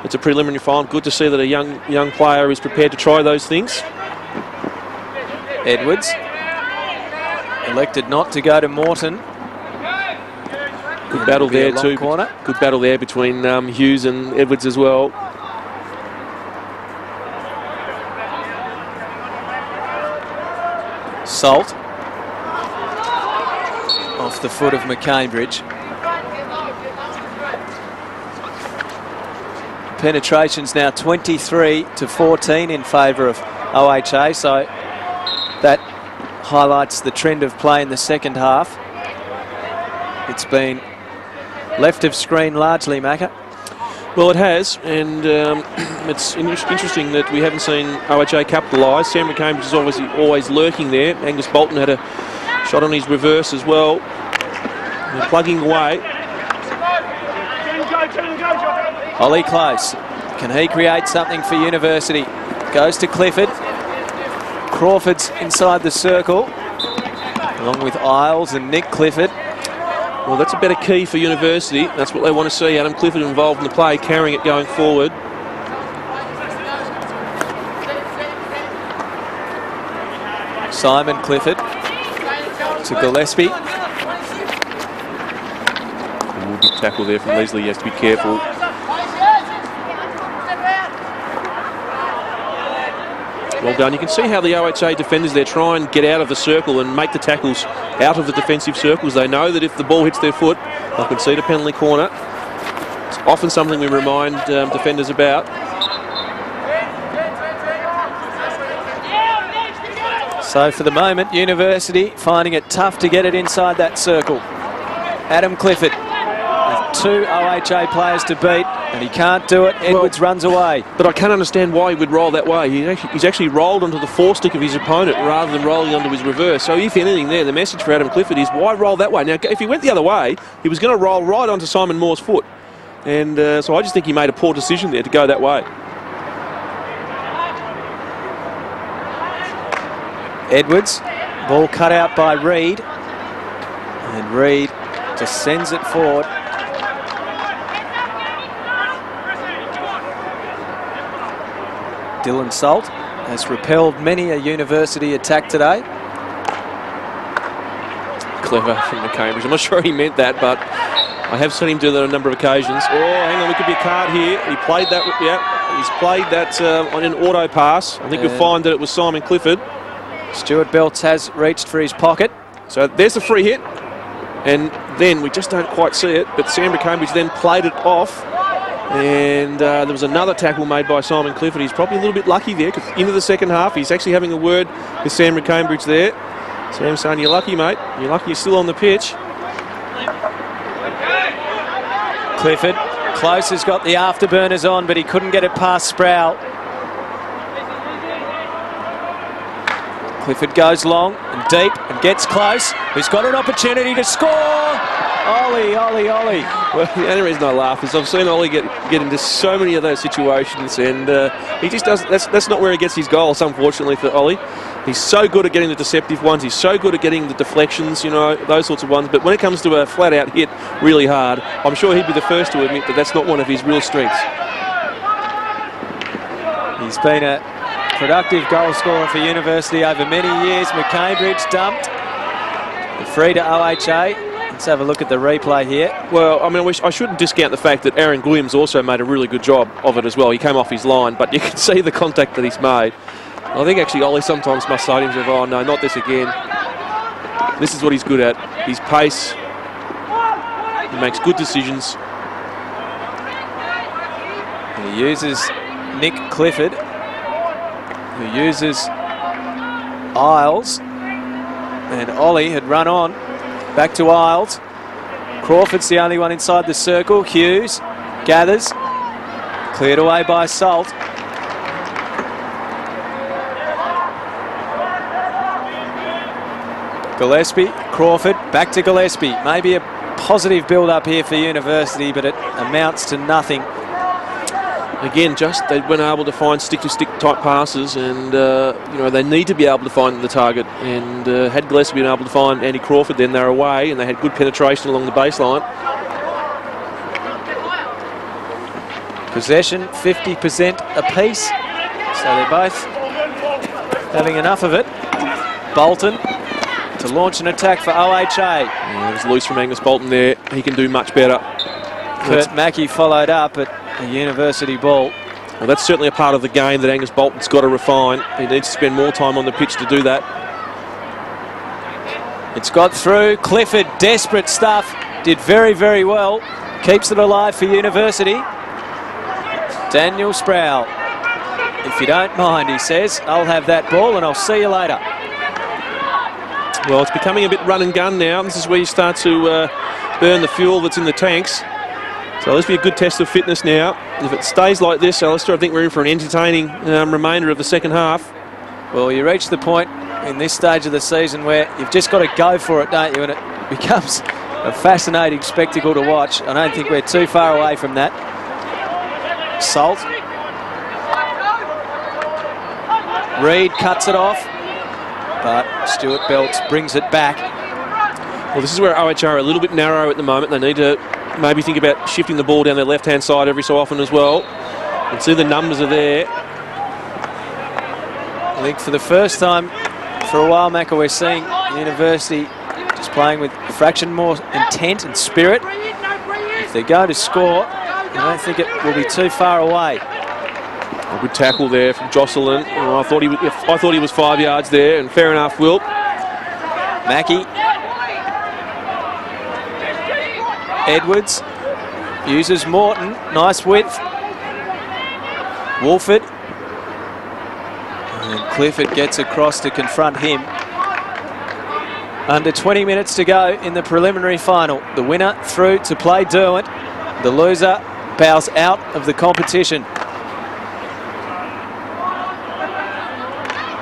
it's a preliminary final. Good to see that a young player is prepared to try those things. Edwards elected not to go to Morton. Good battle there too. Corner. Good battle there between Hughes and Edwards as well. Salt off the foot of McCambridge. Penetration's now 23-14 in favour of OHA, so that highlights the trend of play in the second half. It's been left of screen largely, Macca. Well, it has, and it's interesting that we haven't seen OHA capitalise. Sam McCambridge is obviously always lurking there. Angus Bolton had a shot on his reverse as well. They're plugging away. Ollie Close, can he create something for University? Goes to Clifford. Crawford's inside the circle, along with Isles and Nick Clifford. Well, that's a better key for University. That's what they want to see. Adam Clifford involved in the play, carrying it going forward. Simon Clifford to Gillespie. A big tackle there from Leslie. He has to be careful. Well done. You can see how the OHA defenders there try and get out of the circle and make the tackles out of the defensive circles. They know that if the ball hits their foot, they'll concede a penalty corner. It's often something we remind defenders about. So for the moment, University finding it tough to get it inside that circle. Adam Clifford with got 2 OHA players to beat, and he can't do it. Edwards runs away. But I can't understand why he would roll that way. He's actually rolled onto the forestick of his opponent rather than rolling onto his reverse. So if anything there, the message for Adam Clifford is, why roll that way? Now, if he went the other way, he was going to roll right onto Simon Moore's foot. And so I just think he made a poor decision there to go that way. Edwards, ball cut out by Reid. And Reid just sends it forward. Dylan Salt has repelled many a university attack today. Clever from the Cambridge. I'm not sure he meant that, but I have seen him do that on a number of occasions. Oh, hang on, we could be a card here. He played that, yeah, he's played that on an auto pass. I think you'll find that it was Simon Clifford. Stuart Belts has reached for his pocket. So there's the free hit. And then we just don't quite see it, but Sandra Cambridge then played it off. And there was another tackle made by Simon Clifford. He's probably a little bit lucky there, because into the second half, he's actually having a word with Sandra Cambridge there. Sam's saying, you're lucky, mate. You're lucky you're still on the pitch. Clifford, close, has got the afterburners on, but he couldn't get it past Sproul. Clifford goes long and deep and gets close. He's got an opportunity to score. Ollie, Ollie, Ollie. Well, the only reason I laugh is I've seen Ollie get into so many of those situations, and he just doesn't. That's not where he gets his goals, unfortunately, for Ollie. He's so good at getting the deceptive ones. He's so good at getting the deflections, you know, those sorts of ones. But when it comes to a flat-out hit really hard, I'm sure he'd be the first to admit that that's not one of his real strengths. He's been a productive goal scorer for University over many years. McCambridge dumped. Free to OHA. Let's have a look at the replay here. Well, I mean, I shouldn't discount the fact that Aaron Glims also made a really good job of it as well. He came off his line, but you can see the contact that he's made. I think actually Ollie sometimes must say to himself, oh no, not this again. This is what he's good at. His pace. He makes good decisions. And he uses Nick Clifford, who uses Isles. And Ollie had run on. Back to Isles. Crawford's the only one inside the circle. Hughes gathers. Cleared away by Salt. Gillespie, Crawford, back to Gillespie. Maybe a positive build-up here for University, but it amounts to nothing. Again, they weren't able to find stick-to-stick type passes, and you know, they need to be able to find the target. And had Gillespie been able to find Andy Crawford, then they're away, and they had good penetration along the baseline. Possession 50% apiece, so they're both having enough of it. Bolton to launch an attack for OHA. Yeah, it was loose from Angus Bolton there. He can do much better. Kurt Mackey followed up at a University ball. Well, that's certainly a part of the game that Angus Bolton's got to refine. He needs to spend more time on the pitch to do that. It's got through. Clifford, desperate stuff. Did very, very well. Keeps it alive for University. Daniel Sproul. If you don't mind, he says, I'll have that ball and I'll see you later. Well, it's becoming a bit run and gun now. This is where you start to burn the fuel that's in the tanks. So this will be a good test of fitness now. If it stays like this, Alistair, I think we're in for an entertaining remainder of the second half. Well, you reach the point in this stage of the season where you've just got to go for it, don't you? And it becomes a fascinating spectacle to watch. I don't think we're too far away from that. Salt. Reid cuts it off, but Stuart Belts brings it back. Well, this is where OHA are a little bit narrow at the moment. They need to maybe think about shifting the ball down their left-hand side every so often as well. You can see the numbers are there. I think for the first time for a while, Macca, we're seeing University just playing with a fraction more intent and spirit. If they're going to score, I don't think it will be too far away. A good tackle there from Jocelyn. Oh, I thought he was 5 yards there, and fair enough, Wilt. Mackey. Edwards uses Morton. Nice width. Wolford. And Clifford gets across to confront him. Under 20 minutes to go in the preliminary final. The winner through to play Derwent. The loser bows out of the competition.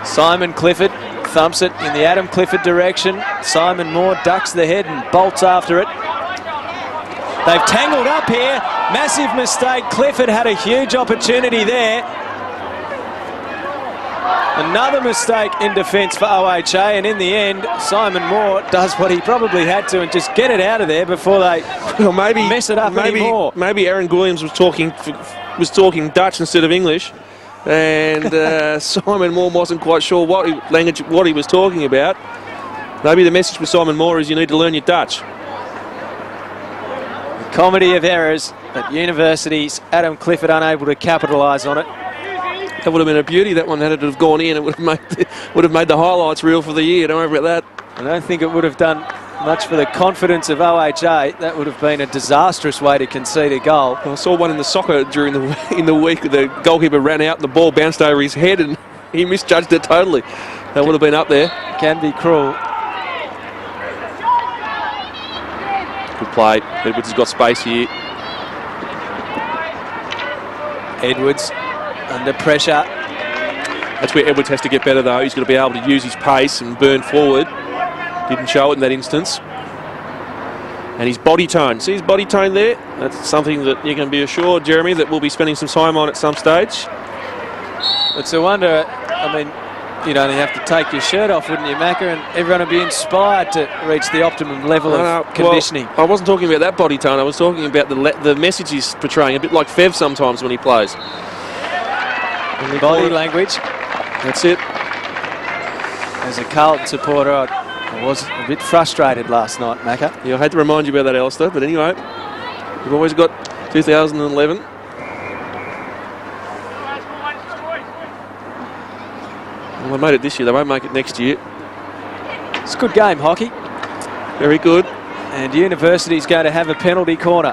Simon Clifford thumps it in the Adam Clifford direction. Simon Moore ducks the head and bolts after it. They've tangled up here. Massive mistake. Clifford had a huge opportunity there. Another mistake in defence for OHA, and in the end, Simon Moore does what he probably had to and just get it out of there before they mess it up anymore. Maybe Aaron Williams was talking Dutch instead of English, and Simon Moore wasn't quite sure what he was talking about. Maybe the message for Simon Moore is you need to learn your Dutch. The comedy of errors at universities. Adam Clifford unable to capitalise on it. That would have been a beauty, that one, had it have gone in. It would have made the highlights reel for the year. Don't worry about that. I don't think it would have done much for the confidence of OHA. That would have been a disastrous way to concede a goal. I saw one in the soccer during the week. The goalkeeper ran out and the ball bounced over his head and he misjudged it totally. That would have been up there. Can be cruel. Good play. Edwards has got space here. Edwards under pressure. That's where Edwards has to get better, though. He's got to be able to use his pace and burn forward. Didn't show it in that instance. And his body tone. See his body tone there? That's something that you can be assured, Jeremy, that we'll be spending some time on at some stage. It's a wonder. I mean, you'd only have to take your shirt off, wouldn't you, Macca? And everyone would be inspired to reach the optimum level of conditioning. Well, I wasn't talking about that body tone. I was talking about the message he's portraying, a bit like Fev sometimes when he plays. Body language. That's it. As a Carlton supporter, I was a bit frustrated last night, Macca. Yeah, I hate to remind you about that, Alistair, but anyway, we've always got 2011. Well, they made it this year. They won't make it next year. It's a good game, hockey. Very good. And University's going to have a penalty corner.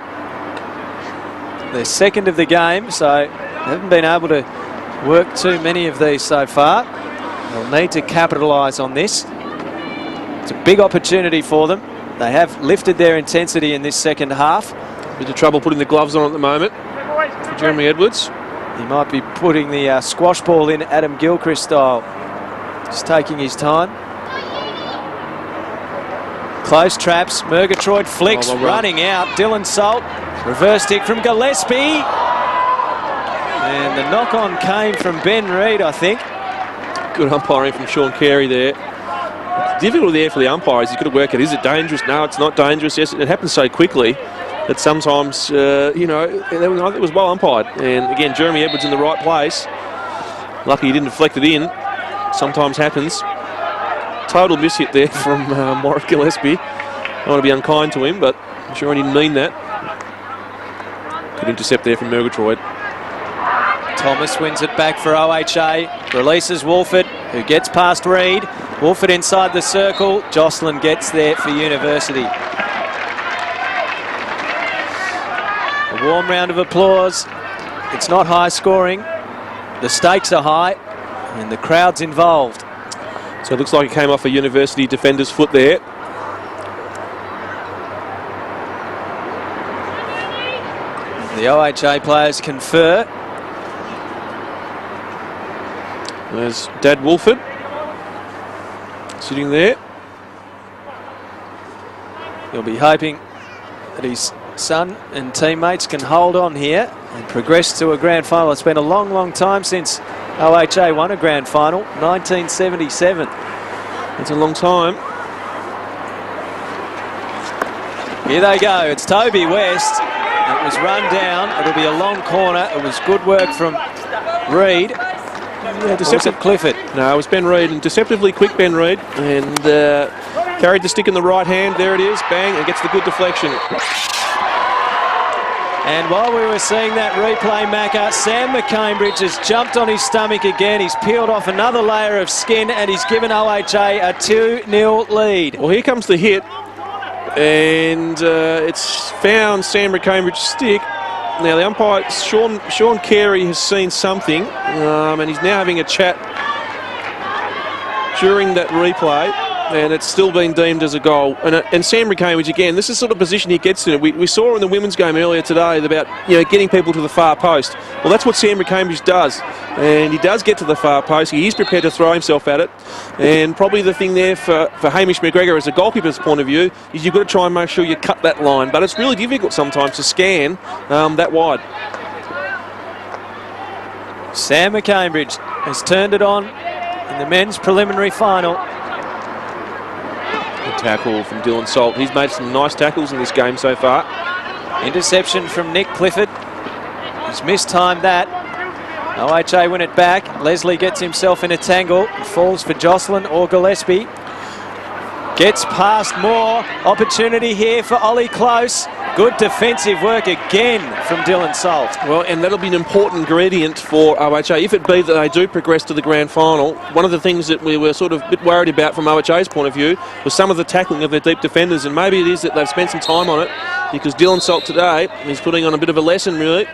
They're second of the game, so they haven't been able to work too many of these so far. They'll need to capitalise on this. It's a big opportunity for them. They have lifted their intensity in this second half. Bit of trouble putting the gloves on at the moment for Jeremy Edwards. He might be putting the squash ball in Adam Gilchrist style. Just taking his time. Close traps. Murgatroyd flicks, running out. Dylan Salt. Reverse stick from Gillespie. And the knock-on came from Ben Reid, I think. Good umpiring from Sean Carey there. Difficult there for the umpires. He's got to work it. Is it dangerous? No, it's not dangerous. Yes, it happens so quickly that sometimes, you know, it was well umpired. And again, Jeremy Edwards in the right place. Lucky he didn't deflect it in. Sometimes happens. Total mishit there from Morris Gillespie. I don't want to be unkind to him, but I'm sure I didn't mean that. Good intercept there from Murgatroyd. Thomas wins it back for OHA. Releases Wolford, who gets past Reid. Wolford inside the circle. Jocelyn gets there for University. A warm round of applause. It's not high scoring. The stakes are high and the crowd's involved. So it looks like it came off a University defender's foot there. The OHA players confer. There's Dad Wolford sitting there. He'll be hoping that his son and teammates can hold on here and progress to a grand final. It's been a long, long time since OHA won a grand final, 1977. It's a long time. Here they go. It's Toby West. It was run down. It'll be a long corner. It was good work from Reid. Yeah, deceptive Clifford. No, it was Ben Reid, and deceptively quick Ben Reid, and carried the stick in the right hand. There it is, bang, and gets the good deflection. And while we were seeing that replay, Macca, Sam McCambridge has jumped on his stomach again. He's peeled off another layer of skin, and he's given OHA a 2-0 lead. Well, here comes the hit, and it's found Sam McCambridge's stick. Now the umpire, Sean Carey, has seen something, and he's now having a chat during that replay. and it's still been deemed as a goal. And Sam Cambridge, again, this is sort of position he gets in. We saw in the women's game earlier today about getting people to the far post. Well, that's what Sam Cambridge does, and he does get to the far post. He is prepared to throw himself at it, and probably the thing there for Hamish McGregor as a goalkeeper's point of view is you've got to try and make sure you cut that line, but it's really difficult sometimes to scan that wide. Sam Cambridge has turned it on in the men's preliminary final. Good tackle from Dylan Salt. He's made some nice tackles in this game so far. Interception from Nick Clifford. He's mistimed that. OHA win it back. Leslie gets himself in a tangle. Falls for Jocelyn or Gillespie. Gets past Moore. Opportunity here for Ollie Close. Good defensive work again from Dylan Salt. Well, and that'll be an important ingredient for OHA. If it be that they do progress to the grand final, one of the things that we were sort of a bit worried about from OHA's point of view was some of the tackling of their deep defenders, and maybe it is that they've spent some time on it, because Dylan Salt today is putting on a bit of a lesson, really.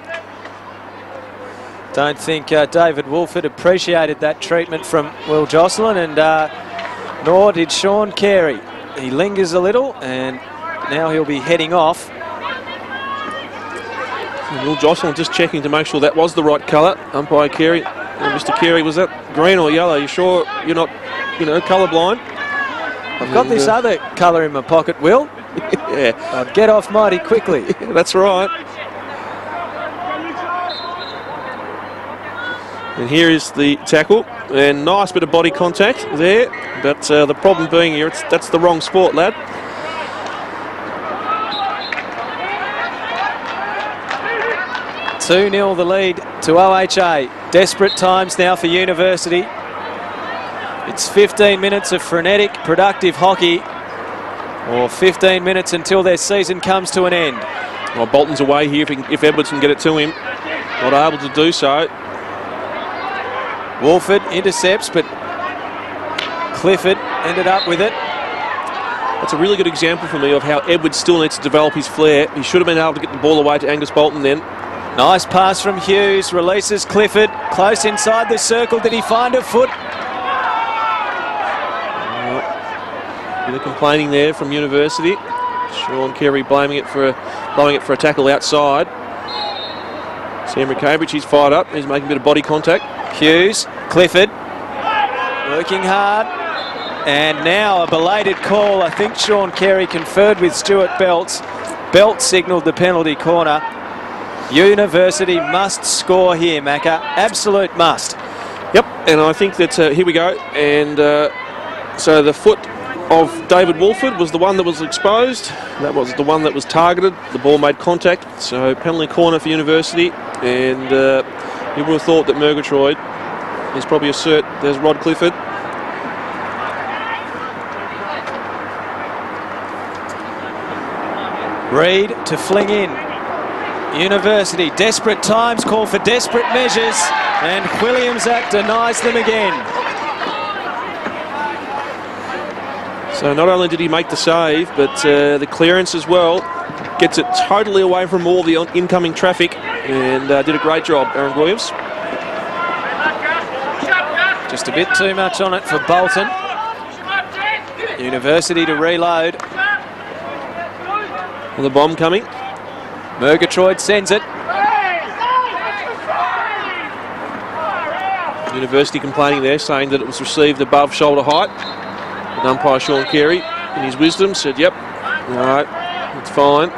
Don't think David Wolford appreciated that treatment from Will Jocelyn, and nor did Sean Carey. He lingers a little, and now he'll be heading off. And Will Jocelyn just checking to make sure that was the right colour. Umpire Carey, Mr. Carey, was that green or yellow? You sure you're not, colourblind? I've got this other colour in my pocket, Will. Yeah, I'd get off mighty quickly. that's right. And here is the tackle, and nice bit of body contact there. But the problem being here, that's the wrong sport, lad. 2-0 the lead to OHA. Desperate times now for University. It's 15 minutes of frenetic, productive hockey, or 15 minutes until their season comes to an end. Well, Bolton's away here if Edwards can get it to him. Not able to do so. Wolford intercepts, but Clifford ended up with it. That's a really good example for me of how Edwards still needs to develop his flair. He should have been able to get the ball away to Angus Bolton then. Nice pass from Hughes, releases Clifford, close inside the circle. Did he find a foot? Bit of complaining there from University. Sean Carey blowing it for a tackle outside. Sam Cambridge, he's fired up. He's making a bit of body contact. Hughes, Clifford, working hard. And now a belated call. I think Sean Carey conferred with Stuart Belts. Belt signalled the penalty corner. University must score here, Macca. Absolute must. Yep, and I think that here we go. And so the foot of David Wolford was the one that was exposed. That was the one that was targeted. The ball made contact. So penalty corner for University. And you would have thought that Murgatroyd is probably a cert. There's Rod Clifford. Reid to fling in. University, desperate times call for desperate measures, and Williams denies them again. So not only did he make the save, but the clearance as well. Gets it totally away from all the incoming traffic, and did a great job, Aaron Williams. Just a bit too much on it for Bolton. University to reload. And the bomb coming. Murgatroyd sends it. University complaining there, saying that it was received above shoulder height. And umpire Sean Carey, in his wisdom, said, yep, all right, it's fine.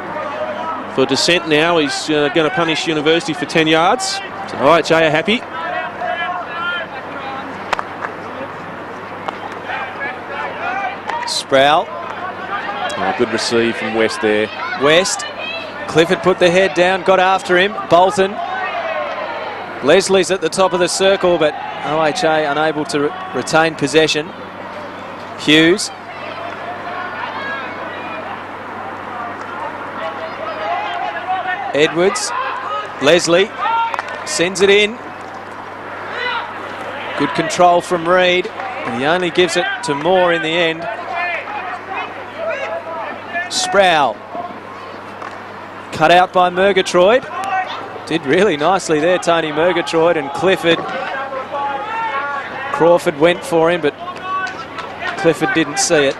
For dissent now, he's going to punish University for 10 yards. So OHA are happy. Sproul. Oh, good receive from West there. West. Clifford put the head down, got after him. Bolton. Leslie's at the top of the circle, but OHA unable to retain possession. Hughes. Edwards. Leslie sends it in. Good control from Reid, but he only gives it to Moore in the end. Sproul. Cut out by Murgatroyd. Did really nicely there, Tony Murgatroyd, and Clifford. Crawford went for him, but Clifford didn't see it.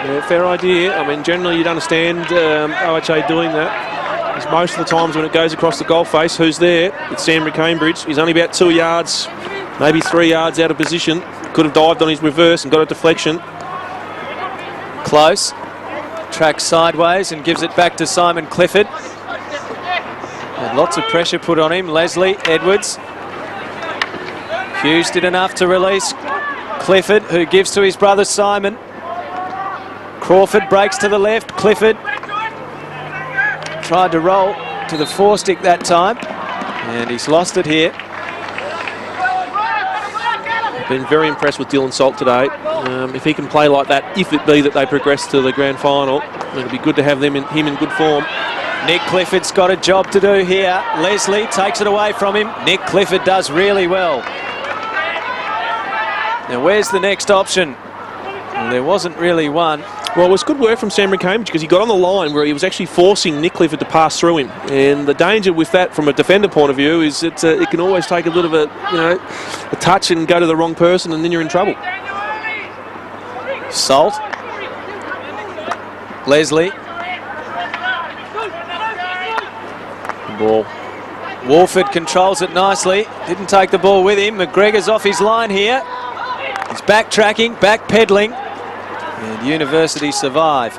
Yeah, fair idea. I mean, generally you'd understand OHA doing that. Because most of the times when it goes across the goal face, who's there? It's Sam Cambridge. He's only about 2 yards, maybe 3 yards out of position. Could have dived on his reverse and got a deflection. Close. Tracks sideways and gives it back to Simon Clifford. Had lots of pressure put on him. Leslie, Edwards. Hughes did enough to release Clifford, who gives to his brother Simon. Crawford breaks to the left. Clifford tried to roll to the four-stick that time, and he's lost it here. Been very impressed with Dylan Salt today. If he can play like that, if it be that they progress to the grand final, it'll be good to have him in good form. Nick Clifford's got a job to do here. Leslie takes it away from him. Nick Clifford does really well. Now, where's the next option? Well, there wasn't really one. Well, it was good work from Sam Cambridge because he got on the line where he was actually forcing Nick Clifford to pass through him. And the danger with that from a defender point of view is it can always take a little bit of a touch and go to the wrong person, and then you're in trouble. Salt. Leslie. Ball. Wolford controls it nicely. Didn't take the ball with him. McGregor's off his line here. He's backtracking, backpedaling. And University survive.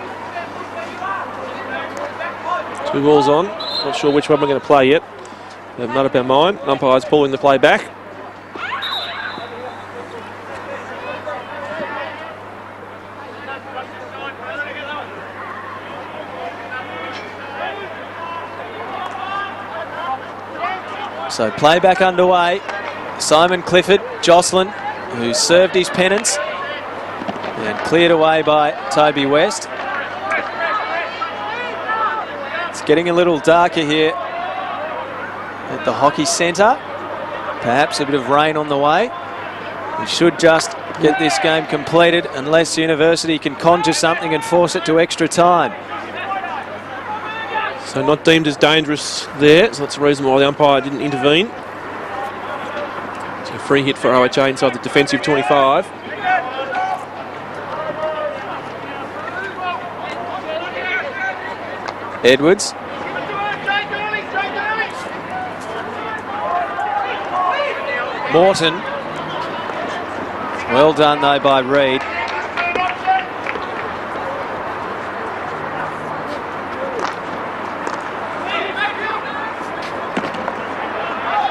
2 balls on. Not sure which one we're going to play yet. We've made up our mind. Umpire's pulling the play back. So playback underway. Simon Clifford, Jocelyn, who served his penance, and cleared away by Toby West. It's getting a little darker here at the hockey centre. Perhaps a bit of rain on the way. We should just get this game completed unless University can conjure something and force it to extra time. So not deemed as dangerous there, so that's the reason why the umpire didn't intervene. It's a free hit for OHA inside the defensive 25. Edwards. Morton. Well done though by Reid.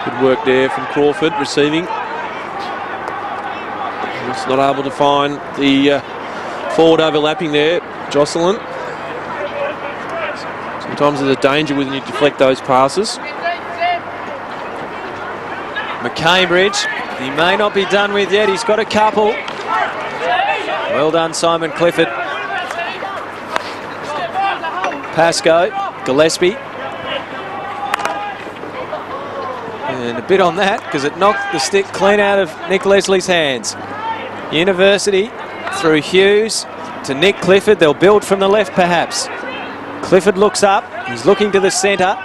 Good work there from Crawford receiving. He's not able to find the forward overlapping there, Jocelyn. Sometimes there's a danger when you deflect those passes. McCambridge, he may not be done with yet. He's got a couple. Well done, Simon Clifford. Pascoe, Gillespie. And a bit on that because it knocked the stick clean out of Nick Leslie's hands. University through Hughes to Nick Clifford. They'll build from the left perhaps. Clifford looks up. He's looking to the centre.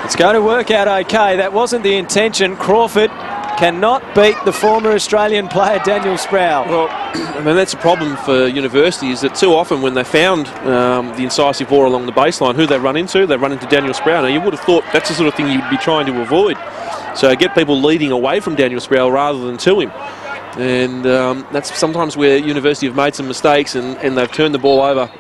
It's going to work out okay. That wasn't the intention. Crawford cannot beat the former Australian player Daniel Sproul. Well, I mean, that's a problem for University, is that too often when they found the incisive ball along the baseline, who they run into Daniel Sproul. Now, you would have thought that's the sort of thing you'd be trying to avoid. So get people leading away from Daniel Sproul rather than to him. And that's sometimes where University have made some mistakes and they've turned the ball over.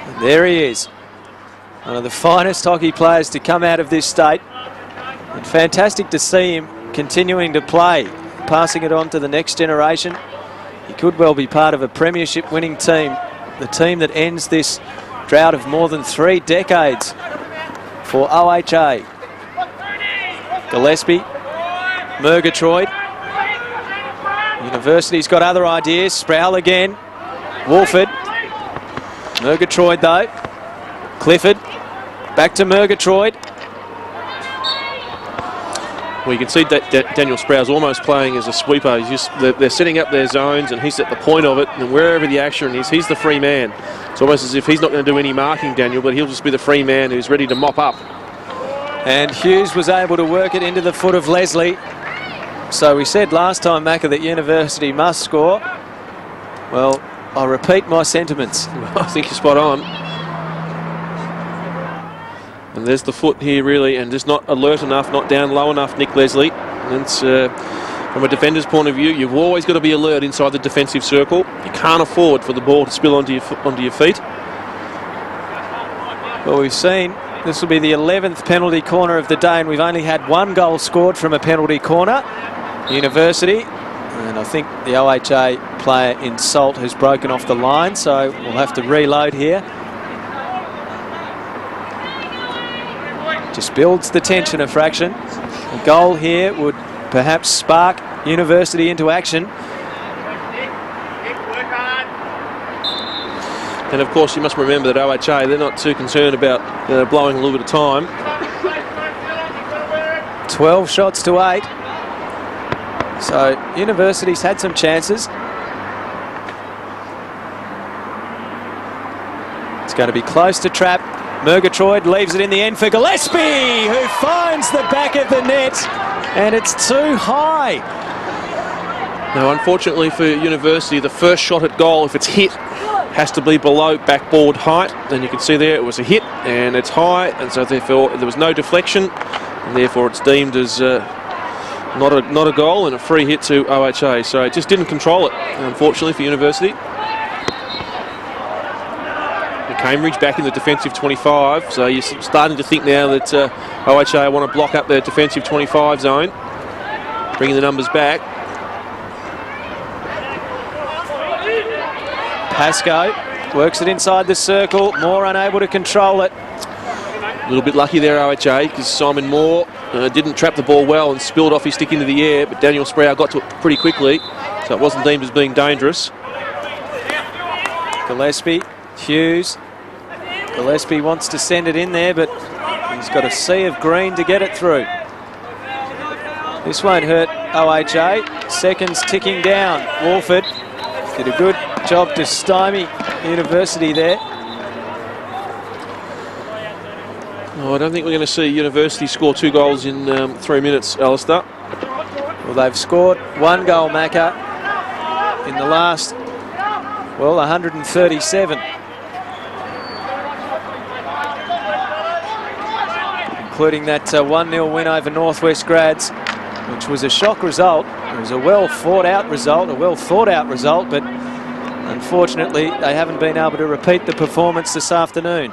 And there he is. One of the finest hockey players to come out of this state. And fantastic to see him continuing to play, passing it on to the next generation. He could well be part of a premiership winning team, the team that ends this drought of more than 3 decades for OHA. Gillespie, Murgatroyd. University's got other ideas. Sproul again. Wolford. Murgatroyd though. Clifford. Back to Murgatroyd. Well, you can see that Daniel Sproul's almost playing as a sweeper. They're setting up their zones, and he's at the point of it, and wherever the action is, he's the free man. It's almost as if he's not going to do any marking, Daniel, but he'll just be the free man who's ready to mop up. And Hughes was able to work it into the foot of Leslie. So we said last time, Macca, that University must score. Well, I'll repeat my sentiments. I think you're spot on. And there's the foot here, really, and just not alert enough, not down low enough, Nick Leslie. And it's, from a defender's point of view, you've always got to be alert inside the defensive circle. You can't afford for the ball to spill onto your feet. Well, we've seen this will be the 11th penalty corner of the day, and we've only had 1 goal scored from a penalty corner. University, and I think the OHA player in Salt has broken off the line, so we'll have to reload here. Just builds the tension a fraction. A goal here would perhaps spark University into action. And of course, you must remember that OHA, they're not too concerned about blowing a little bit of time. 12 shots to 8. So University's had some chances. It's going to be close to trap. Murgatroyd leaves it in the end for Gillespie, who finds the back of the net, and it's too high. Now, unfortunately for University, the first shot at goal, if it's hit, has to be below backboard height. Then you can see there it was a hit, and it's high, and so therefore there was no deflection, and therefore it's deemed as not a goal and a free hit to OHA. So it just didn't control it, unfortunately, for University. Cambridge back in the defensive 25, so you're starting to think now that OHA want to block up their defensive 25 zone, bringing the numbers back. Pascoe works it inside the circle, Moore unable to control it. A little bit lucky there, OHA, because Simon Moore didn't trap the ball well and spilled off his stick into the air, but Daniel Sproul got to it pretty quickly, so it wasn't deemed as being dangerous. Gillespie, Hughes. Gillespie wants to send it in there, but he's got a sea of green to get it through. This won't hurt OHA. Seconds ticking down. Wolford did a good job to stymie University there. Oh, I don't think we're going to see University score 2 goals in 3 minutes, Alistair. Well, they've scored 1 goal, Macca, in the last, well, 137. Including that 1-0 win over Northwest Grads, which was a shock result. It was a well thought out result, but unfortunately they haven't been able to repeat the performance this afternoon.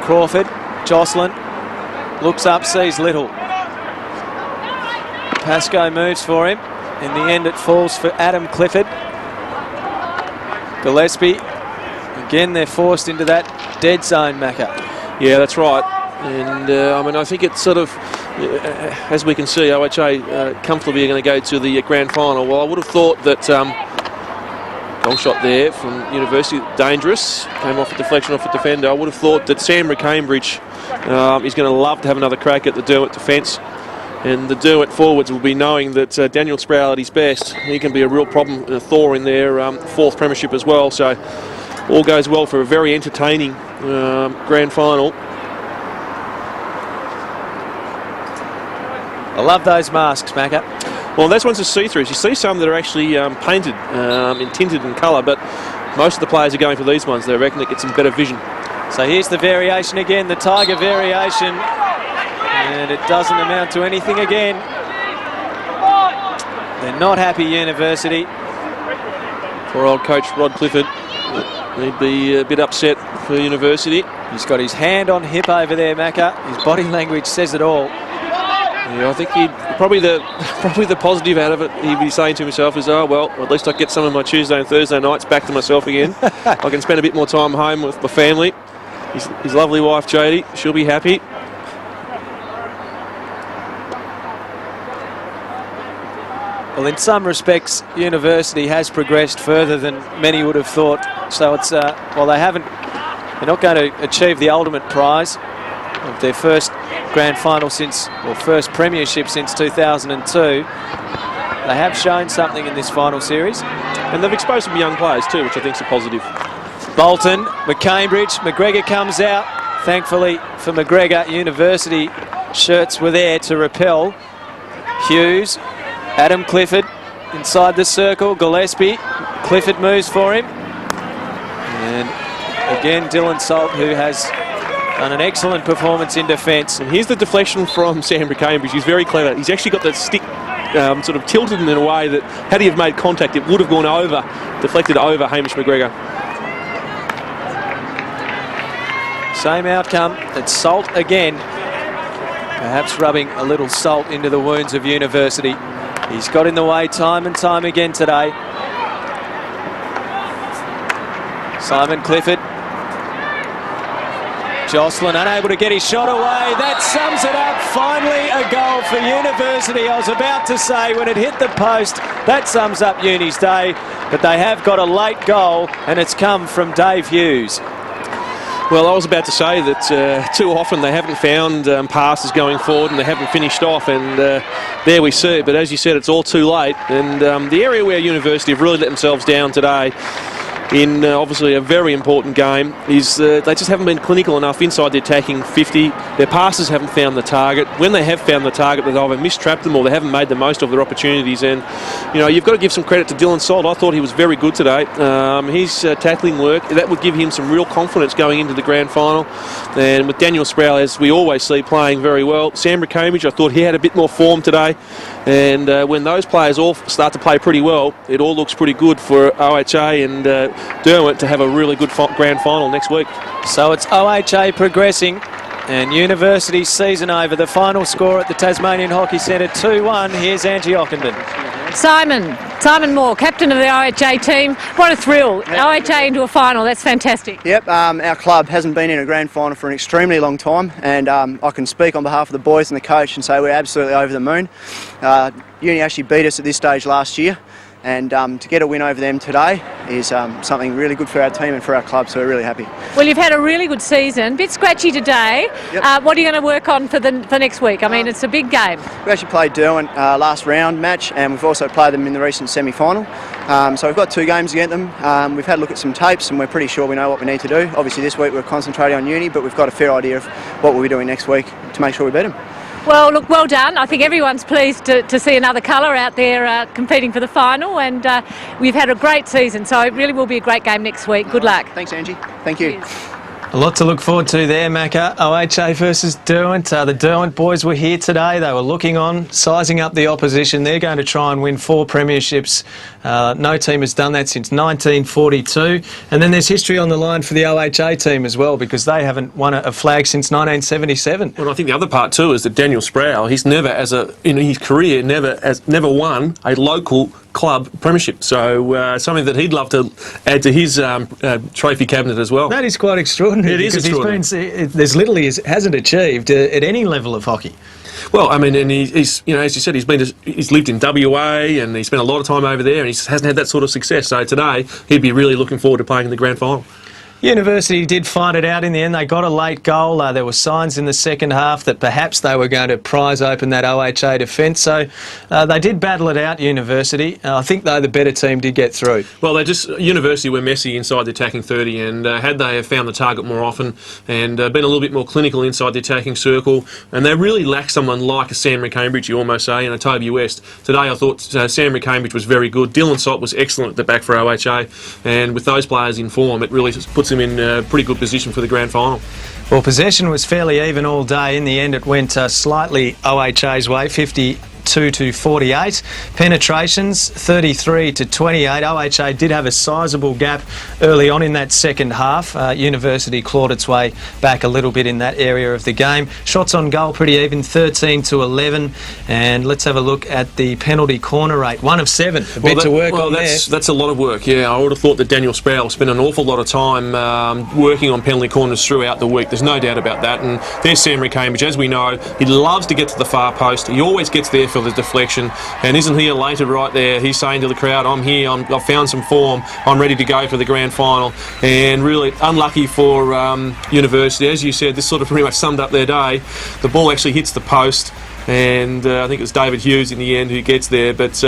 Crawford, Jocelyn, looks up, sees little. Pascoe moves for him. In the end it falls for Adam Clifford. Gillespie, again they're forced into that dead zone, Macca. Yeah, that's right. And I mean, I think it's sort of, as we can see, OHA comfortably are going to go to the grand final. Well, I would have thought that goal shot there from University, dangerous, came off a deflection off a defender. I would have thought that Sandra Cambridge is going to love to have another crack at the Derwent defence. And the Derwent forwards will be knowing that Daniel Sproul at his best, he can be a real problem, a Thor in their 4th premiership as well. So all goes well for a very entertaining grand final. I love those masks, Macca. Well, those ones are see-throughs. You see some that are actually painted and tinted in colour, but most of the players are going for these ones. They reckon it gets some better vision. So here's the variation again, the Tiger variation, and it doesn't amount to anything again. They're not happy, University. Poor old coach Rod Clifford. He'd be a bit upset for University. He's got his hand on hip over there, Macca. His body language says it all. Yeah, I think he'd probably the positive out of it, he'd be saying to himself is, oh, well, at least I get some of my Tuesday and Thursday nights back to myself again. I can spend a bit more time home with my family. His lovely wife, Jodie, she'll be happy. Well, in some respects, University has progressed further than many would have thought. So it's, well, they're not going to achieve the ultimate prize of their first grand final since, or first premiership since 2002. They have shown something in this final series. And they've exposed some young players too, which I think is a positive. Bolton, McCambridge, McGregor comes out. Thankfully for McGregor, University shirts were there to repel. Hughes, Adam Clifford inside the circle, Gillespie. Clifford moves for him. And again, Dylan Salt, who has done an excellent performance in defence. And here's the deflection from Sam Cambridge. He's very clever. He's actually got that stick sort of tilted in a way that, had he have made contact, it would have gone over, deflected over Hamish McGregor. Same outcome. It's Salt again. Perhaps rubbing a little salt into the wounds of University. He's got in the way time and time again today. Simon Clifford. Jocelyn unable to get his shot away. That sums it up. Finally a goal for University. I was about to say, when it hit the post, that sums up Uni's day. But they have got a late goal, and it's come from Dave Hughes. Well, I was about to say that too often they haven't found passes going forward and they haven't finished off, and there we see it. But as you said, it's all too late. And the area where University have really let themselves down today, in obviously a very important game, is they just haven't been clinical enough inside the attacking 50. Their passes haven't found the target. When they have found the target, they've either mistrapped them or they haven't made the most of their opportunities. And you know, you've got to give some credit to Dylan Salt. I thought he was very good today. His tackling work, that would give him some real confidence going into the grand final. And with Daniel Sproul, as we always see, playing very well. Sam Cambridge, I thought he had a bit more form today. And when those players all start to play pretty well, it all looks pretty good for OHA and Derwent to have a really good grand final next week. So it's OHA progressing, and University's season over. The final score at the Tasmanian Hockey Centre, 2-1. Here's Angie Ockenden. Simon Moore, captain of the OHA team. What a thrill. Yep. OHA into a final, that's fantastic. Yep, our club hasn't been in a grand final for an extremely long time, and I can speak on behalf of the boys and the coach and say we're absolutely over the moon. Uni actually beat us at this stage last year, and to get a win over them today is something really good for our team and for our club, so we're really happy. Well, you've had a really good season, bit scratchy today. Yep. What are you going to work on for next week? I mean, it's a big game. We actually played Derwent last round match, and we've also played them in the recent semi-final. So we've got 2 games against them. We've had a look at some tapes, and we're pretty sure we know what we need to do. Obviously this week we're concentrating on Uni, but we've got a fair idea of what we'll be doing next week to make sure we beat them. Well, look, well done. I think everyone's pleased to see another colour out there competing for the final, and we've had a great season, so it really will be a great game next week. Good luck. Thanks, Angie. Thank you. Cheers. A lot to look forward to there, Macca. OHA versus Derwent. The Derwent boys were here today. They were looking on, sizing up the opposition. They're going to try and win 4 premierships. No team has done that since 1942. And then there's history on the line for the OHA team as well, because they haven't won a flag since 1977. Well, I think the other part too is that Daniel Sproul, he's never, in his career, never won a local club premiership, so something that he'd love to add to his trophy cabinet as well. That is quite extraordinary. It is extraordinary. There's little he hasn't achieved at any level of hockey. Well, I mean, and he's, you know, as you said, he's lived in WA and he spent a lot of time over there, and he hasn't had that sort of success. So today he'd be really looking forward to playing in the grand final. University did find it out in the end. They got a late goal. There were signs in the second half that perhaps they were going to prise open that OHA defence. So they did battle it out, University. I think, though, the better team did get through. Well, University were messy inside the attacking 30, and had they have found the target more often and been a little bit more clinical inside the attacking circle, and they really lacked someone like a Sam Cambridge, you almost say, and a Toby West. Today I thought Sam Cambridge was very good. Dylan Salt was excellent at the back for OHA, and with those players in form, it really puts them in a pretty good position for the grand final. Well, possession was fairly even all day. In the end, it went slightly OHA's way, 52 to 48. Penetrations, 33 to 28. OHA did have a sizable gap early on in that second half. University clawed its way back a little bit in that area of the game. Shots on goal pretty even, 13 to 11. And let's have a look at the penalty corner rate, 1 of 7. A bit to work on there. That's a lot of work, yeah. I would have thought that Daniel Sproul spent an awful lot of time working on penalty corners throughout the week. There's no doubt about that. And there's Sam Cambridge. As we know, he loves to get to the far post. He always gets there for the deflection, and isn't he elated right there? He's saying to the crowd, I'm here, I've found some form, I'm ready to go for the grand final. And really unlucky for University. As you said, this sort of pretty much summed up their day. The ball actually hits the post, and I think it was David Hughes in the end who gets there, but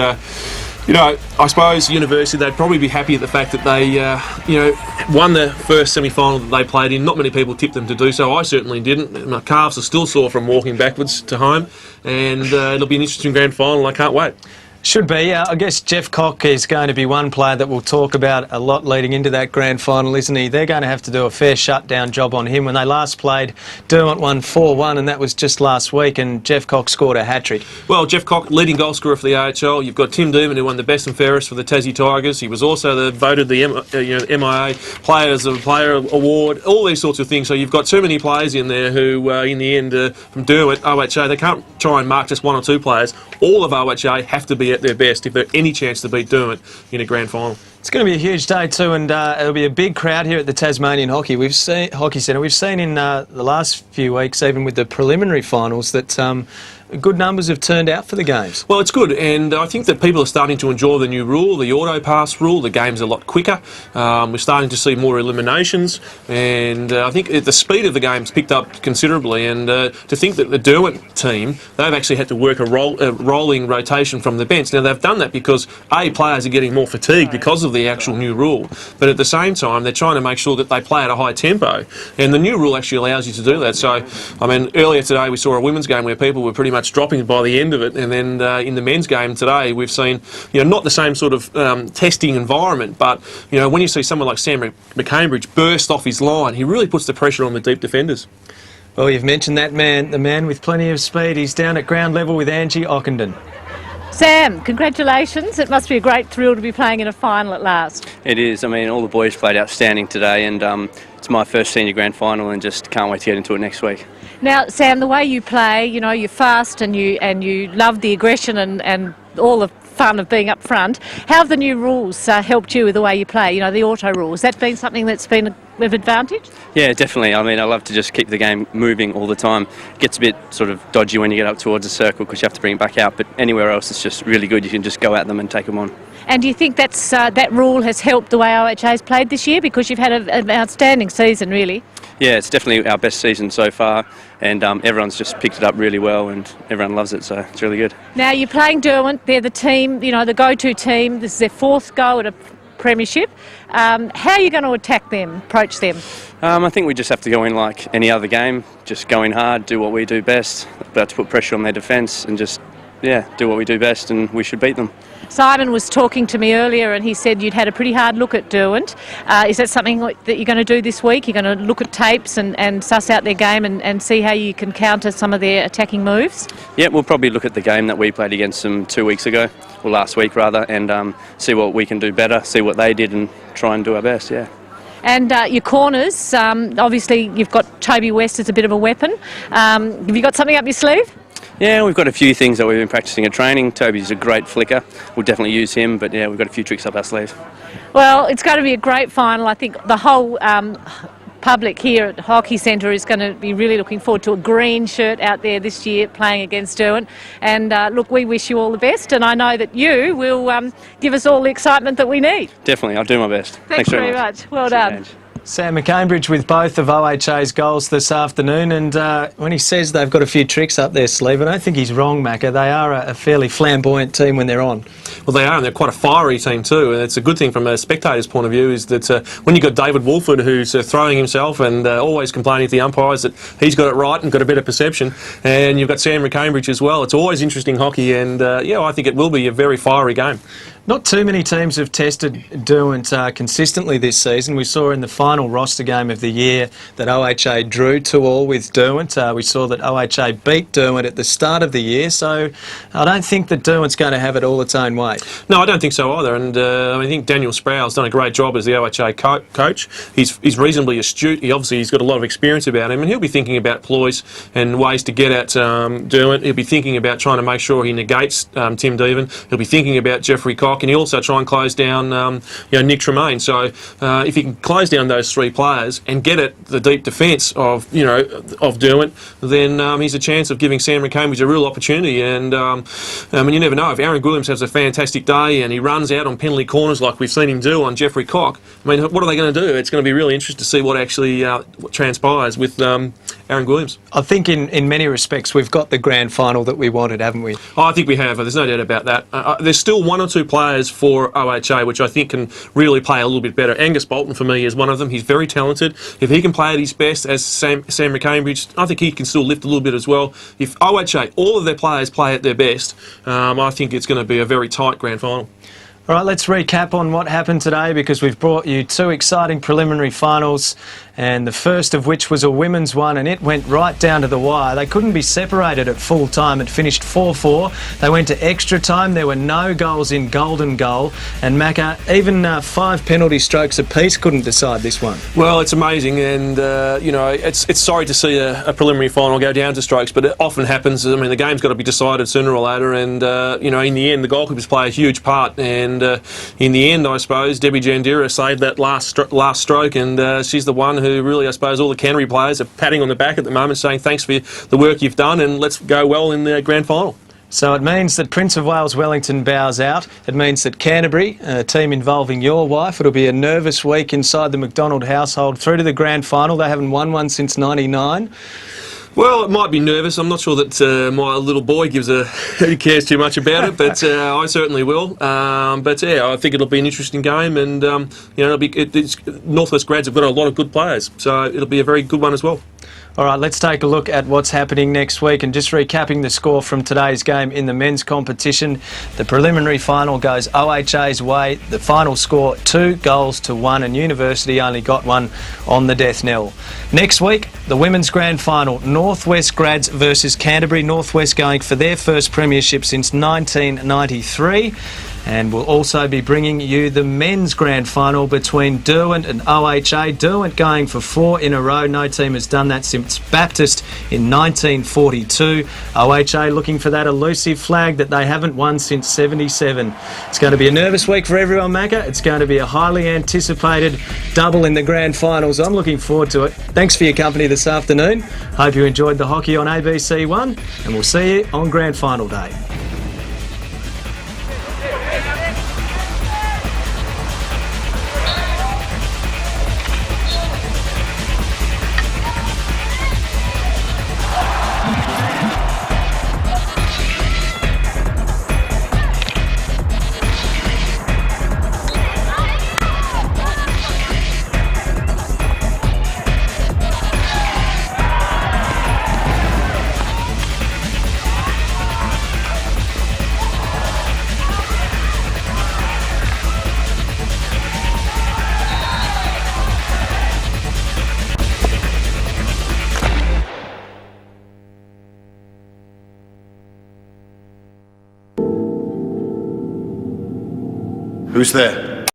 you know, I suppose University, they'd probably be happy at the fact that they, you know, won the first semi-final that they played in. Not many people tipped them to do so. I certainly didn't. My calves are still sore from walking backwards to home, and it'll be an interesting grand final. I can't wait. Should be. I guess Jeff Cock is going to be one player that we'll talk about a lot leading into that grand final, isn't he? They're going to have to do a fair shutdown job on him. When they last played, Derwent won 4-1, and that was just last week, and Jeff Cock scored a hat-trick. Well, Jeff Cock, leading goal scorer for the AHL. You've got Tim Deeman, who won the best and fairest for the Tassie Tigers. He was also voted the MIA Players of the Player Award, all these sorts of things. So you've got too many players in there who, in the end, from Derwent, OHA, they can't try and mark just one or two players. All of OHA have to be at their best if there's any chance to beat Derwent in a grand final. It's going to be a huge day too, and it'll be a big crowd here at the Tasmanian Hockey Centre. We've seen in the last few weeks, even with the preliminary finals, that good numbers have turned out for the games. Well, it's good, and I think that people are starting to enjoy the new rule, the auto pass rule. The game's a lot quicker. We're starting to see more eliminations, and I think the speed of the game's picked up considerably. And to think that the Derwent team, they've actually had to work a rolling rotation from the bench. Now, they've done that because players are getting more fatigued because of the actual new rule, but at the same time they're trying to make sure that they play at a high tempo, and the new rule actually allows you to do that. So, I mean, earlier today we saw a women's game where people were pretty much dropping by the end of it, and then in the men's game today we've seen, you know, not the same sort of testing environment, but you know, when you see someone like Sam McCambridge burst off his line, he really puts the pressure on the deep defenders. Well, you've mentioned that man, the man with plenty of speed. He's down at ground level with Angie Ockenden. Sam, congratulations. It must be a great thrill to be playing in a final at last. It is. I mean, all the boys played outstanding today, and it's my first senior grand final, and just can't wait to get into it next week. Now, Sam, the way you play, you know, you're fast and you love the aggression and all the fun of being up front. How have the new rules helped you with the way you play, you know, the auto rules? Has that been something that's been of advantage? Yeah, definitely. I mean, I love to just keep the game moving all the time. It gets a bit sort of dodgy when you get up towards a circle because you have to bring it back out, but anywhere else it's just really good. You can just go at them and take them on. And do you think that's that rule has helped the way OHA's played this year? Because you've had an outstanding season, really. Yeah, it's definitely our best season so far, and everyone's just picked it up really well, and everyone loves it, so it's really good. Now, you're playing Derwent. They're the team, you know, the go-to team. This is their fourth go at a premiership. How are you going to attack them, approach them? I think we just have to go in like any other game, just go in hard, do what we do best, but to put pressure on their defence and just, yeah, do what we do best, and we should beat them. Simon was talking to me earlier and he said you'd had a pretty hard look at Derwent. Is that something that you're going to do this week? You're going to look at tapes and suss out their game and see how you can counter some of their attacking moves? Yeah, we'll probably look at the game that we played against them 2 weeks ago, or last week rather, and see what we can do better, see what they did and try and do our best, yeah. And your corners, obviously you've got Toby West as a bit of a weapon. Have you got something up your sleeve? Yeah, we've got a few things that we've been practicing at training. Toby's a great flicker. We'll definitely use him, but yeah, we've got a few tricks up our sleeve. Well, it's going to be a great final. I think the whole public here at Hockey Centre is going to be really looking forward to a green shirt out there this year playing against Derwent. And look, we wish you all the best, and I know that you will give us all the excitement that we need. Definitely, I'll do my best. Thanks very much. Well done. Sam McCambridge with both of OHA's goals this afternoon, and when he says they've got a few tricks up their sleeve, I don't think he's wrong, Macca. They are a fairly flamboyant team when they're on. Well, they are, and they're quite a fiery team too, and it's a good thing from a spectator's point of view is that when you've got David Wolford who's throwing himself and always complaining to the umpires that he's got it right and got a better perception, and you've got Sam McCambridge as well, it's always interesting hockey, and yeah, I think it will be a very fiery game. Not too many teams have tested Derwent consistently this season. We saw in the final roster game of the year that OHA drew 2-2 with Derwent. We saw that OHA beat Derwent at the start of the year, so I don't think that Derwent's going to have it all its own way. No, I don't think so either, and I think Daniel Sproul's done a great job as the OHA coach. He's reasonably astute. He's got a lot of experience about him, and he'll be thinking about ploys and ways to get at Derwent. He'll be thinking about trying to make sure he negates Tim Deevan. He'll be thinking about Jeffrey Cock, and he also try and close down Nick Tremaine. So if he can close down those those three players and get at the deep defence of Derwent, then he's a chance of giving Sam Cambridge a real opportunity. And you never know, if Aaron Williams has a fantastic day and he runs out on penalty corners like we've seen him do on Jeffrey Cock, I mean, what are they going to do? It's going to be really interesting to see what actually what transpires with Aaron Williams. I think in many respects we've got the grand final that we wanted, haven't we? Oh, I think we have. There's no doubt about that. There's still one or two players for OHA which I think can really play a little bit better. Angus Bolton for me is one of them. He's very talented. If he can play at his best as Sam Cambridge, I think he can still lift a little bit as well. If OHA, all of their players play at their best, I think it's going to be a very tight grand final. All right, let's recap on what happened today, because we've brought you two exciting preliminary finals, and the first of which was a women's one, and it went right down to the wire. They couldn't be separated at full time. It finished 4-4. They went to extra time. There were no goals in golden goal, and Macca, even 5 penalty strokes apiece couldn't decide this one. Well, it's amazing, and it's sorry to see a preliminary final go down to strokes, but it often happens. I mean, the game's got to be decided sooner or later, and in the end, the goalkeepers play a huge part. And in the end, I suppose Debbie Jandira saved that last stroke, and she's the one who really, I suppose, all the Canterbury players are patting on the back at the moment, saying thanks for the work you've done, and let's go well in the grand final. So it means that Prince of Wales Wellington bows out. It means that Canterbury, a team involving your wife, it'll be a nervous week inside the McDonald household through to the grand final. They haven't won one since '99. Well, it might be nervous. I'm not sure that my little boy he cares too much about it, but I certainly will. I think it'll be an interesting game, and North West Grads have got a lot of good players, so it'll be a very good one as well. All right, let's take a look at what's happening next week, and just recapping the score from today's game in the men's competition. The preliminary final goes OHA's way. The final score 2-1, and University only got one on the death knell. Next week, the women's grand final, North West Grads versus Canterbury. North West going for their first premiership since 1993. And we'll also be bringing you the men's grand final between Derwent and OHA. Derwent going for 4 in a row. No team has done that since Baptist in 1942. OHA looking for that elusive flag that they haven't won since '77. It's going to be a nervous week for everyone, Macca. It's going to be a highly anticipated double in the grand finals. I'm looking forward to it. Thanks for your company this afternoon. Hope you enjoyed the hockey on ABC One, and we'll see you on grand final day. Who's there?